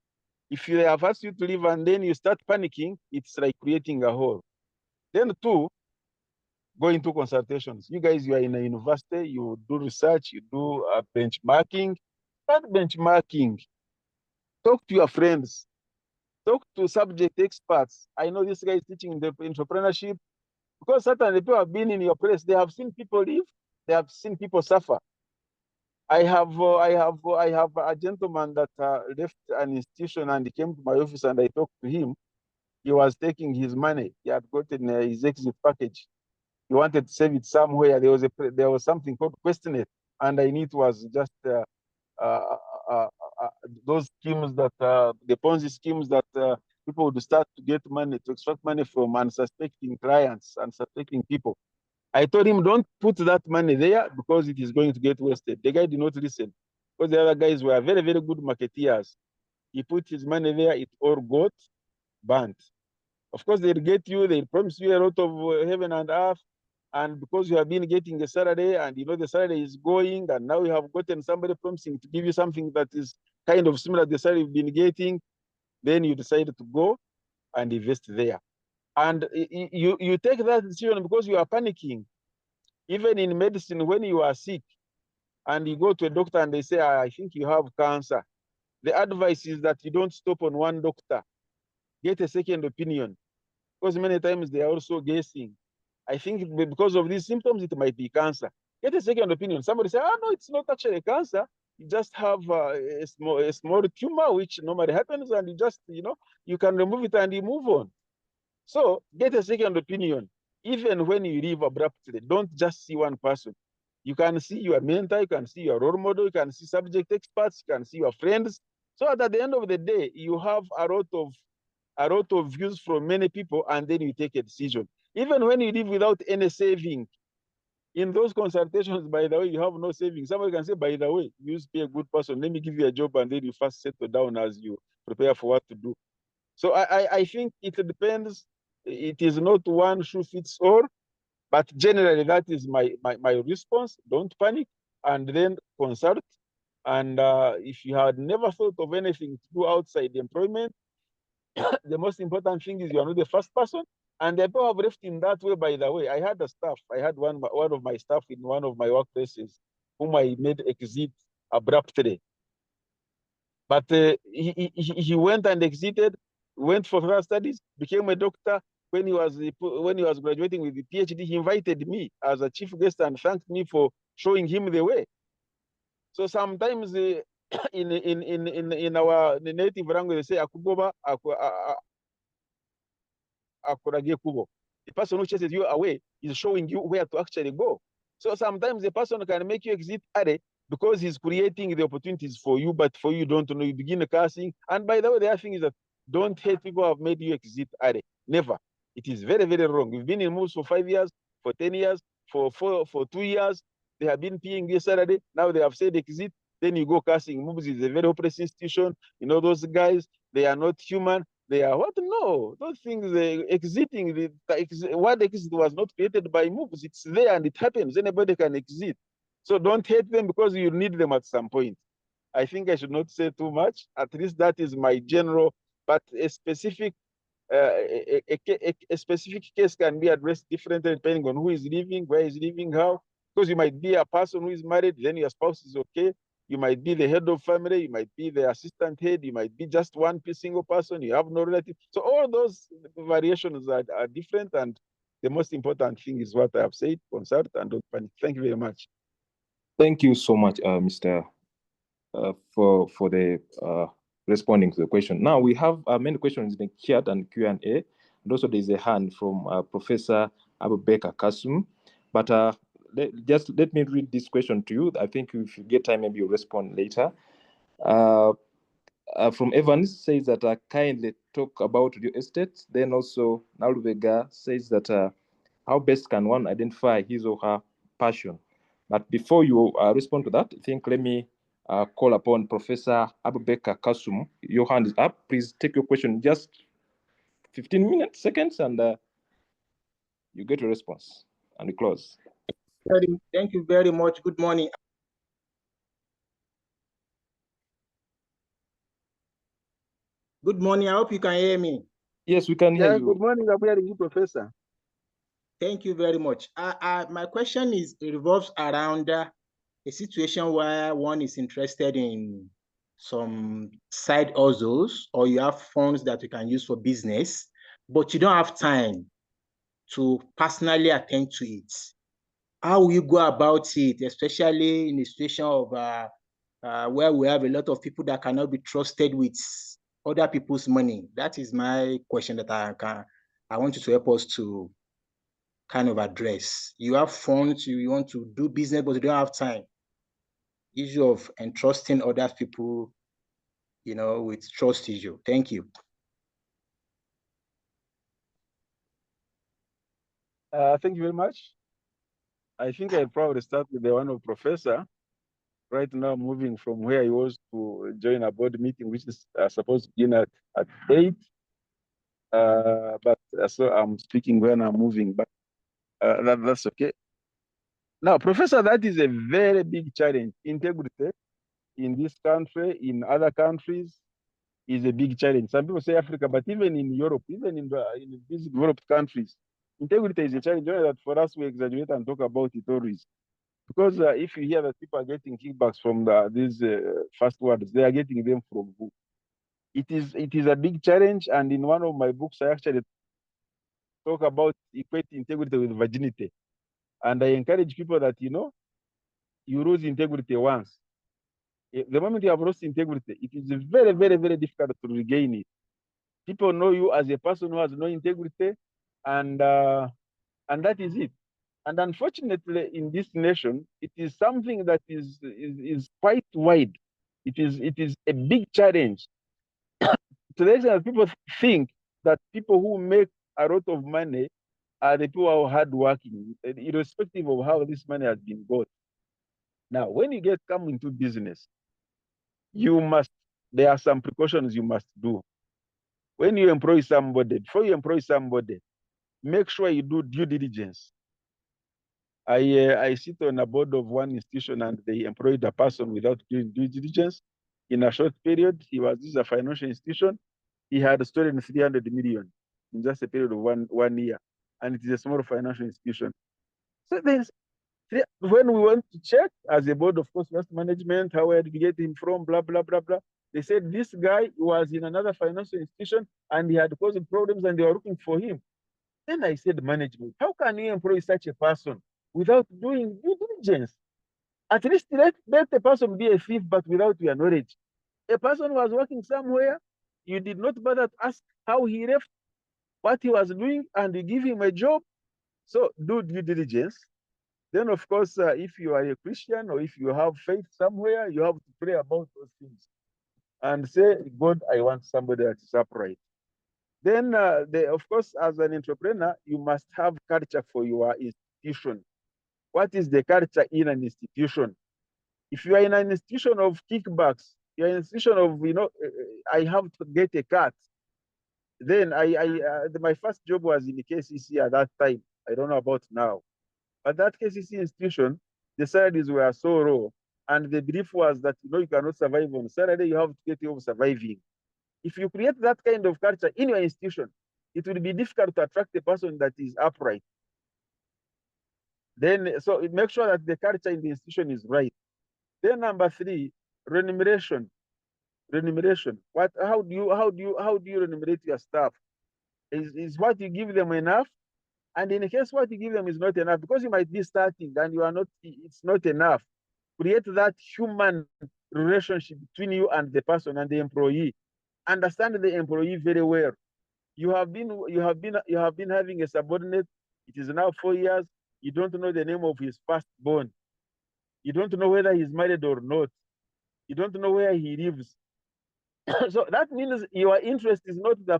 If they have asked you to leave and then you start panicking, it's like creating a hole. Then two, go into consultations. You guys, you are in a university, you do research, you do benchmarking. Start benchmarking. Talk to your friends. Talk to subject experts. I know this guy is teaching the entrepreneurship because certainly people have been in your place. They have seen people live. They have seen people suffer. I have a gentleman that left an institution and he came to my office and I talked to him. He was taking his money. He had gotten his exit package. He wanted to save it somewhere. There was something called Question It, and I knew it was just those schemes that the Ponzi schemes that people would start to get money, to extract money from unsuspecting clients, unsuspecting people. I told him, don't put that money there because it is going to get wasted. The guy did not listen because the other guys were very, very good marketeers. He put his money there, it all got burnt. Of course, they'll get you, they'll promise you a lot of heaven and earth. And because you have been getting a salary and you know the salary is going, and now you have gotten somebody promising to give you something that is kind of similar to the salary you've been getting, then you decide to go and invest there. And you take that decision because you are panicking. Even in medicine, when you are sick and you go to a doctor and they say, I think you have cancer, the advice is that you don't stop on one doctor. Get a second opinion. Because many times they are also guessing. I think because of these symptoms, it might be cancer. Get a second opinion. Somebody say, oh, no, it's not actually cancer. You just have a small tumor, which normally happens, and you just, you can remove it and you move on. So get a second opinion. Even when you leave abruptly, don't just see one person. You can see your mentor, you can see your role model, you can see subject experts, you can see your friends. So that at the end of the day, you have a lot of views from many people, and then you take a decision. Even when you live without any saving, in those consultations, by the way, you have no savings. Somebody can say, by the way, you used to be a good person. Let me give you a job, and then you first settle down as you prepare for what to do. So I think it depends. It is not one shoe fits all, but generally that is my response. Don't panic, and then consult. And if you had never thought of anything to do outside employment, the most important thing is you are not the first person. And the people have left in that way, by the way. I had one of my staff in one of my workplaces whom I made exit abruptly. But he went and exited, went for further studies, became a doctor. When he was graduating with the PhD, he invited me as a chief guest and thanked me for showing him the way. So sometimes in our native language, they say akugoba akurage kubo. The person who chases you away is showing you where to actually go. So sometimes the person can make you exit early because he's creating the opportunities for you, but for you don't know, you begin cursing. And by the way, the other thing is that don't hate people who have made you exit early. Never. It is very, very wrong. We've been in MUBS for 5 years, for 10 years, for 2 years. They have been paying this Saturday. Now they have said exit. Then you go cursing. MUBS is a very hopeless institution. You know, those guys, they are not human. They are what? No, those things, exiting, what exit was not created by MUBS. It's there and it happens. Anybody can exit. So don't hate them because you need them at some point. I think I should not say too much. At least that is my general, but a specific case can be addressed differently depending on who is living, where is living, how. Because you might be a person who is married, then your spouse is okay. You might be the head of family, you might be the assistant head, you might be just one single person, you have no relative. So all those variations are different, and the most important thing is what I have said, consult and don't panic. Thank you very much. Thank you so much, Mr. For the responding to the question. Now we have many questions in the chat and Q&A, and also there's a hand from Professor Abubakar Kasum. But just let me read this question to you. I think if you get time, maybe you'll respond later. From Evans says that kindly talk about real estate. Then also Naluvega says that how best can one identify his or her passion? But before you respond to that, I think let me call upon Professor Abubakar Kasum. Your hand is up. Please take your question in just 15 seconds, and you get a response. And we close. Thank you very much. Good morning. Good morning. I hope you can hear me. Yes, we can hear you. Good morning. I'm hearing you, Professor. Thank you very much. My question revolves around a situation where one is interested in some side hustles, or you have funds that you can use for business, but you don't have time to personally attend to it. How will you go about it, especially in a situation of where we have a lot of people that cannot be trusted with other people's money? That is my question that I want you to help us to kind of address. You have funds, you want to do business, but you don't have time. Issue of entrusting other people, with trust issue. Thank you. Thank you very much. I think I'll probably start with the one of Professor. Right now, moving from where he was to join a board meeting, which is supposed to begin at 8. But so I'm speaking when I'm moving, but that's okay. Now, Professor, that is a very big challenge. Integrity in this country, in other countries, is a big challenge. Some people say Africa, but even in Europe, even in these developed countries, integrity is a challenge. Only that for us, we exaggerate and talk about it always. Because if you hear that people are getting kickbacks from these fast words, they are getting them from who? It is a big challenge. And in one of my books, I actually talk about equating integrity with virginity. And I encourage people that, you lose integrity once. The moment you have lost integrity, it is very, very, very difficult to regain it. People know you as a person who has no integrity, and that is it. And unfortunately, in this nation, it is something that is quite wide. It is a big challenge. To the extent that people think that people who make a lot of money are the people who are hardworking, irrespective of how this money has been got. Now, when you come into business, there are some precautions you must do. When you employ somebody, before you employ somebody, make sure you do due diligence. I sit on a board of one institution, and they employed a person without doing due diligence. In a short period, this is a financial institution. He had stolen 300 million in just a period of one year, and it is a small financial institution. So when we went to check as a board of cost management, how did we get him from, blah, blah, blah, blah. They said this guy was in another financial institution and he had caused problems and they were looking for him. Then I said, management, how can you employ such a person without doing due diligence? At least let the person be a thief, but without your knowledge. A person was working somewhere, you did not bother to ask how he left, what he was doing, and you give him a job. So do due diligence. Then, of course, if you are a Christian or if you have faith somewhere, you have to pray about those things and say, God, I want somebody that is upright. Then, of course, as an entrepreneur, you must have culture for your institution. What is the culture in an institution? If you are in an institution of kickbacks, you're in an institution of, I have to get a cut. Then my first job was in the KCC at that time. I don't know about now. But that KCC institution, the salaries were so low. And the belief was that, you cannot survive on salary, you have to get over surviving. If you create that kind of culture in your institution, it will be difficult to attract a person that is upright. Then, so make sure that the culture in the institution is right. Then number 3, remuneration. Remuneration. How do you remunerate your staff? Is what you give them enough? And in case what you give them is not enough, because you might be starting and it's not enough. Create that human relationship between you and the person and the employee. understand the employee very well. You have been having a subordinate. It is now 4 years. You don't know the name of his firstborn. You don't know whether he's married or not. You don't know where he lives. So that means your interest is not the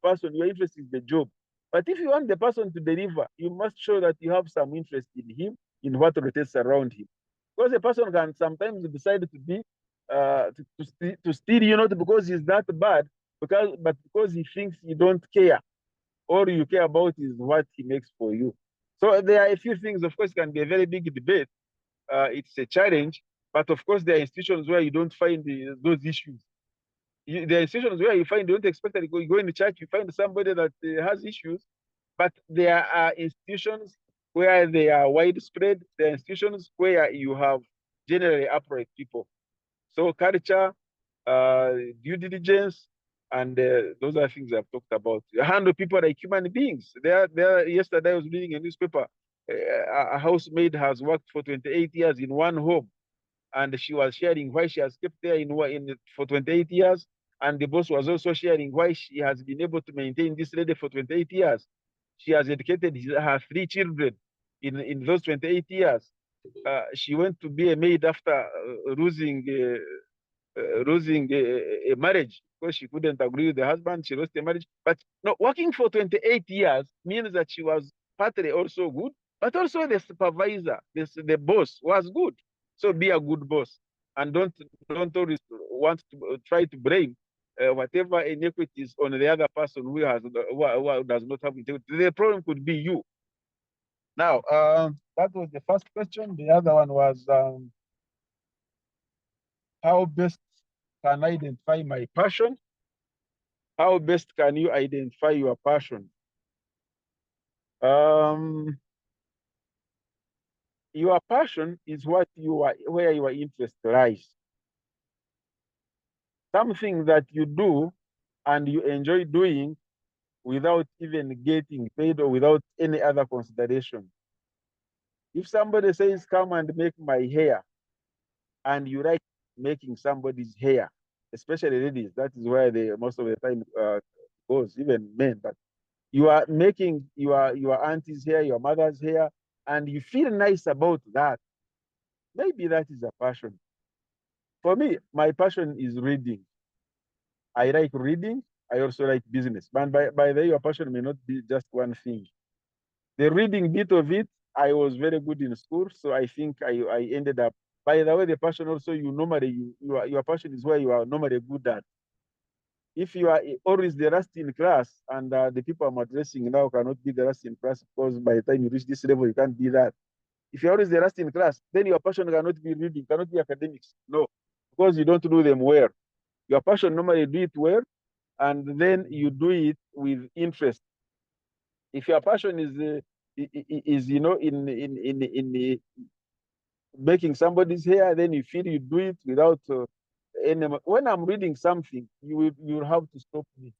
person. Your interest is the job. But if you want the person to deliver, you must show that you have some interest in him, in what rotates around him. Because a person can sometimes decide to be to steal you, not because he's that bad, but because he thinks you don't care. All you care about is what he makes for you. So there are a few things, of course, can be a very big debate. It's a challenge, but of course there are institutions where you don't find those issues. There are institutions where you don't expect that you go in the church, you find somebody that has issues, but there are institutions where they are widespread. There are institutions where you have generally upright people. So culture, due diligence, and those are things I've talked about. Handle people like human beings. Yesterday I was reading a newspaper. A housemaid has worked for 28 years in one home, and she was sharing why she has kept there for 28 years. And the boss was also sharing why she has been able to maintain this lady for 28 years. She has educated her 3 children in those 28 years. She went to be a maid after losing a marriage because she couldn't agree with the husband. She lost the marriage. But no, working for 28 years means that she was partly also good, but also the supervisor, the boss was good. So be a good boss, and don't always want to try to blame whatever inequities on the other person who does not have integrity. The problem could be you. Now, that was the first question. The other one was how best can I identify my passion? How best can you identify your passion? Your passion is where your interest lies. Something that you do and you enjoy doing without even getting paid or without any other consideration. If somebody says, come and make my hair, and you like making somebody's hair, especially ladies, that is where they most of the time goes, even men, but you are making your auntie's hair, your mother's hair, and you feel nice about that. Maybe that is a passion. For me, my passion is reading. I like reading. I also like business. But by the way, your passion may not be just one thing. The reading bit of it, I was very good in school, so I think I ended up. By the way, the passion also, your passion is where you are normally good at. If you are always the last in class, and the people I'm addressing now cannot be the last in class, because by the time you reach this level, you can't be that. If you're always the last in class, then your passion cannot be reading, cannot be academics. No, because you don't do them well. Your passion normally do it well, and then you do it with interest. If your passion is in making somebody's hair, then you feel you do it without any. When I'm reading something, you will have to stop me.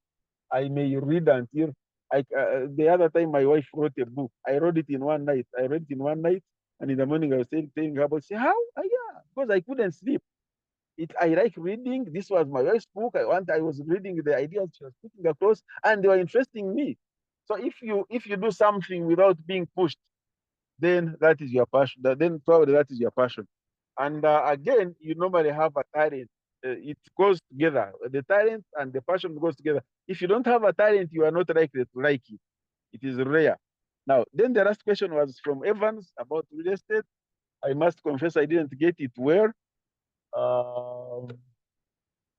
I may read until the other time my wife wrote a book. I wrote it in one night. And in the morning I was telling her about, say, how? Yeah, because I couldn't sleep. I like reading. This was my wife's book. I was reading the ideas she was putting across, and they were interesting me. So if you do something without being pushed, then that is your passion. Then probably that is your passion. And again, you normally have a talent. It goes together. The talent and the passion goes together. If you don't have a talent, you are not likely to like it. It is rare. Now, then the last question was from Evans about real estate. I must confess I didn't get it well.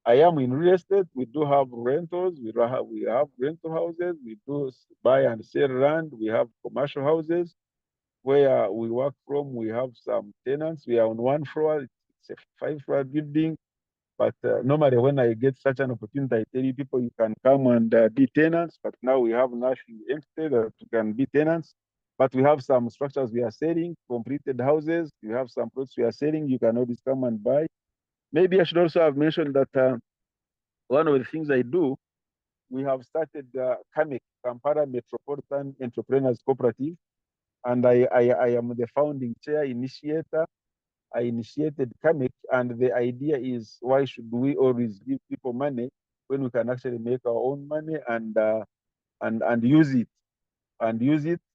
I am in real estate. We do have rentals. We have rental houses. We do buy and sell land. We have commercial houses where we work from. We have some tenants. We are on one floor. It's a 5-floor building. But normally when I get such an opportunity, I tell you people, you can come and be tenants. But now we have nothing empty that you can be tenants. But we have some structures we are selling, completed houses. We have some products we are selling. You can always come and buy. Maybe I should also have mentioned that one of the things I do, we have started KAMEC, Kampala Metropolitan Entrepreneurs Cooperative, and I am the founding chair initiator. I initiated KAMEC, and the idea is, why should we always give people money when we can actually make our own money and use it,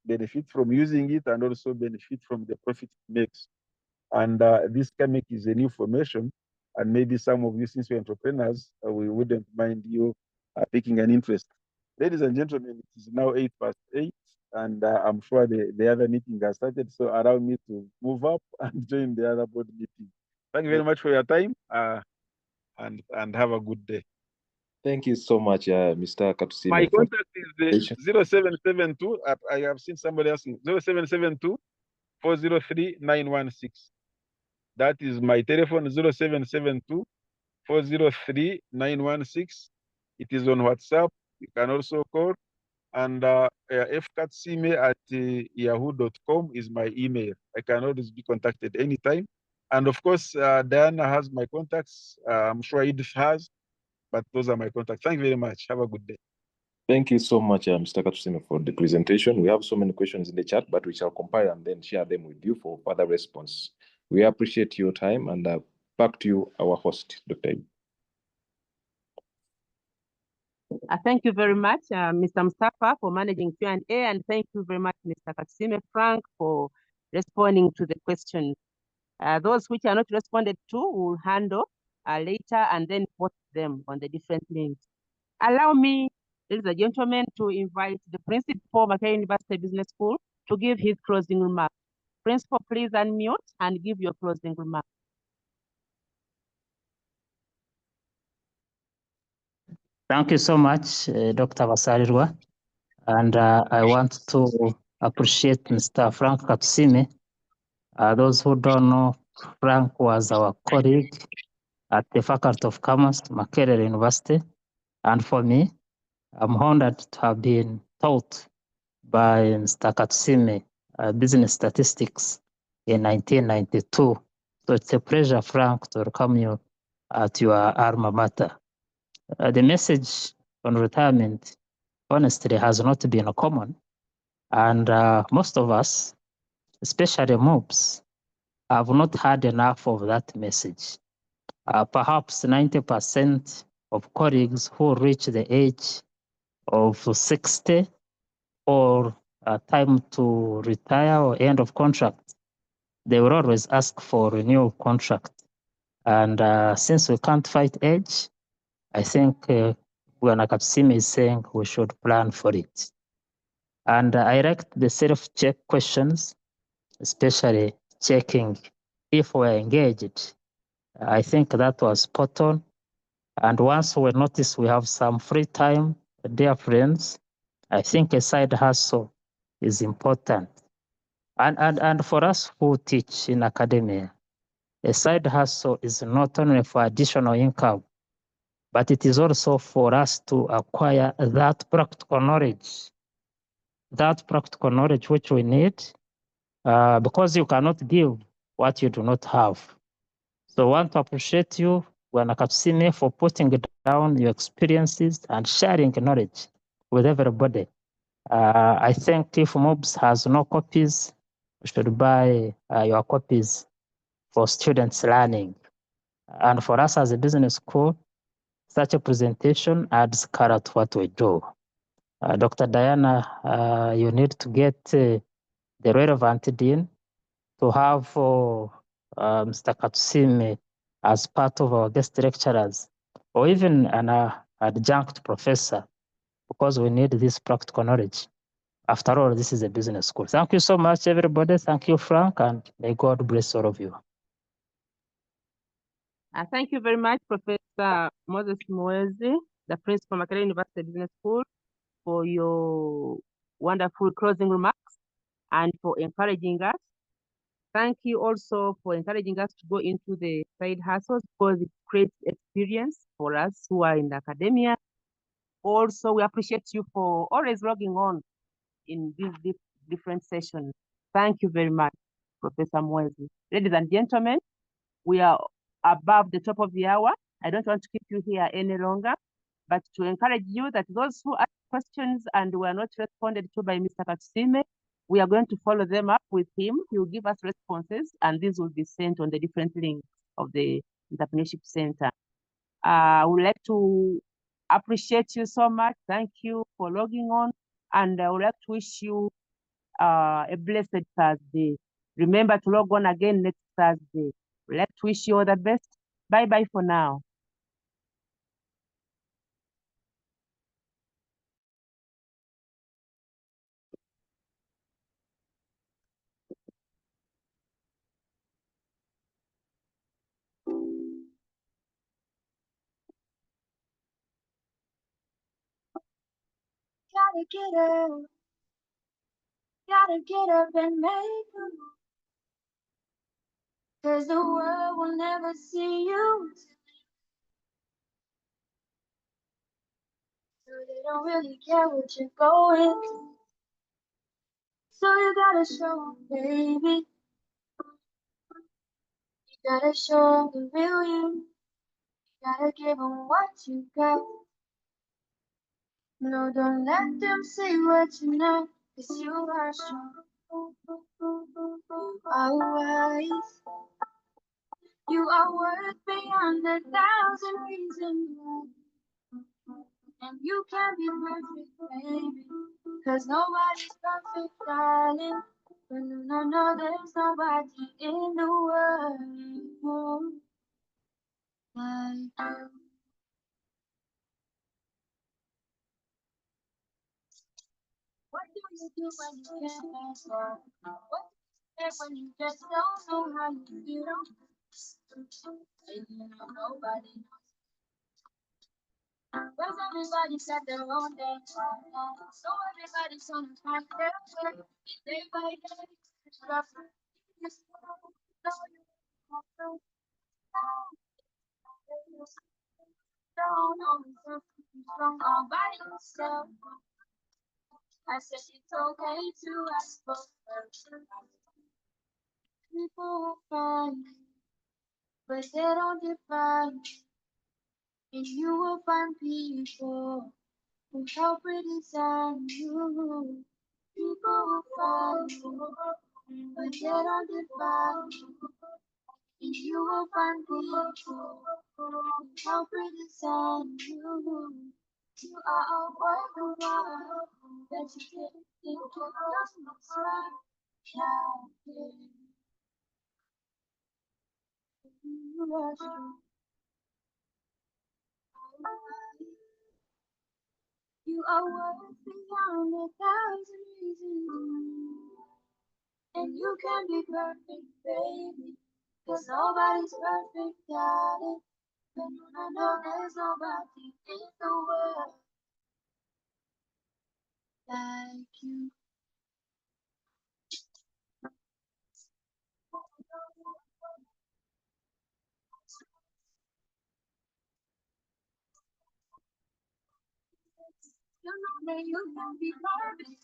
benefit from using it, and also benefit from the profit it makes. And this CAMEC is a new formation, and maybe some of you, since you're entrepreneurs, we wouldn't mind you taking an interest. Ladies and gentlemen, it is now 8:08, and I'm sure the other meeting has started, so allow me to move up and join the other board meeting. Thank you very much for your time, and have a good day. Thank you so much, Mr. Katusiime. My contact is 0772. I have seen somebody else. 0772 403 916. That is my telephone, 0772 403 916. It is on WhatsApp. You can also call. And fkatusiime@yahoo.com is my email. I can always be contacted anytime. And of course, Diana has my contacts. I'm sure Edith has, but those are my contacts. Thank you very much. Have a good day. Thank you so much, Mr. Katusiime, for the presentation. We have so many questions in the chat, but we shall compile and then share them with you for further response. We appreciate your time, and back to you, our host, Dr. Ibu. Thank you very much, Mr. Mustafa, for managing Q&A, and thank you very much, Mr. Katusiime Frank, for responding to the questions. Those which are not responded to, will handle later and then post them on the different links. Allow me, ladies and gentlemen, to invite the principal of Makerere University Business School to give his closing remarks. Principal, please unmute and give your closing remarks. Thank you so much, Dr. Basarirwa. And I want to appreciate Mr. Frank Katusiime. Those who don't know, Frank was our colleague at the Faculty of Commerce, Makerere University. And for me, I'm honored to have been taught by Mr. Katusiime business statistics in 1992. So it's a pleasure, Frank, to welcome you at your alma mater. The message on retirement, honestly, has not been common. And most of us, especially MUBS, have not had enough of that message. Perhaps 90% of colleagues who reach the age of 60 or time to retire or end of contract, they will always ask for renewal contract. And since we can't fight age, I think Bwana Katusiime is saying we should plan for it. And I liked the self-check questions, especially checking if we're engaged. I think that was spot on. And once we notice we have some free time, dear friends, I think a side hustle is important. And for us who teach in academia, a side hustle is not only for additional income, but it is also for us to acquire that practical knowledge which we need, because you cannot give what you do not have. So I want to appreciate you, Bwana Katusiime, for putting down your experiences and sharing knowledge with everybody. I think if MUBS has no copies, we should buy your copies for students learning. And for us as a business school, such a presentation adds color to what we do. Dr. Diana, you need to get the relevant dean to have Mr. Katusiime as part of our guest lecturers, or even an adjunct professor, because we need this practical knowledge. After all, this is a business school. Thank you so much, everybody. Thank you, Frank, and may God bless all of you. Thank you very much, Professor Moses Mwezi, the principal of Makerere University Business School, for your wonderful closing remarks and for encouraging us. Thank you also for encouraging us to go into the side hustles, because it creates experience for us who are in academia. Also, we appreciate you for always logging on in these different sessions. Thank you very much, Professor Mwezi. Ladies and gentlemen, we are above the top of the hour. I don't want to keep you here any longer, but to encourage you that those who ask questions and were not responded to by Mr. Katusiime, we are going to follow them up with him. He will give us responses, and these will be sent on the different links of the Entrepreneurship Center. I would like to Appreciate you so much. Thank you for logging on. And I would like to wish you a blessed Thursday. Remember to log on again next Thursday. We'd like to wish you all the best. Bye-bye for now. Gotta get up and make a move. 'Cause the world will never see you. So they don't really care what you're going through. So you gotta show 'em, baby. You gotta show 'em the real you. You gotta give 'em what you got. No, don't let them say what you know. 'Cause you are strong. You are wise. You are worth beyond 1,000 reasons why. And you can be perfect, baby. 'Cause nobody's perfect, darling. But no, there's nobody in the world like you. What do you do when you can't pass on? What do you say when you just don't know how you feel? And you know nobody knows. 'Cause everybody's got their own day. So everybody's on their way. Day by day, it's rough. You know you have to. Don't always have to be strong all by yourself. I said it's okay to ask for help. People will find you, but they don't define you. And you will find people who help redesign you. People will find you, but they don't define you. And you will find people who help redesign you. You are a work of art that you didn't think you was right. Yeah, you are strong. You are worth beyond 1,000 reasons. And you can be perfect, baby. 'Cause nobody's perfect, darling. But no, there's nobody in the world like you. You know that you can be perfect.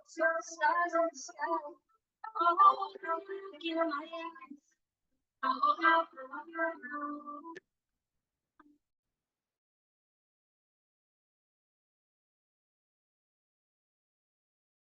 Stars in the sky. Oh, look in my eyes. Oh,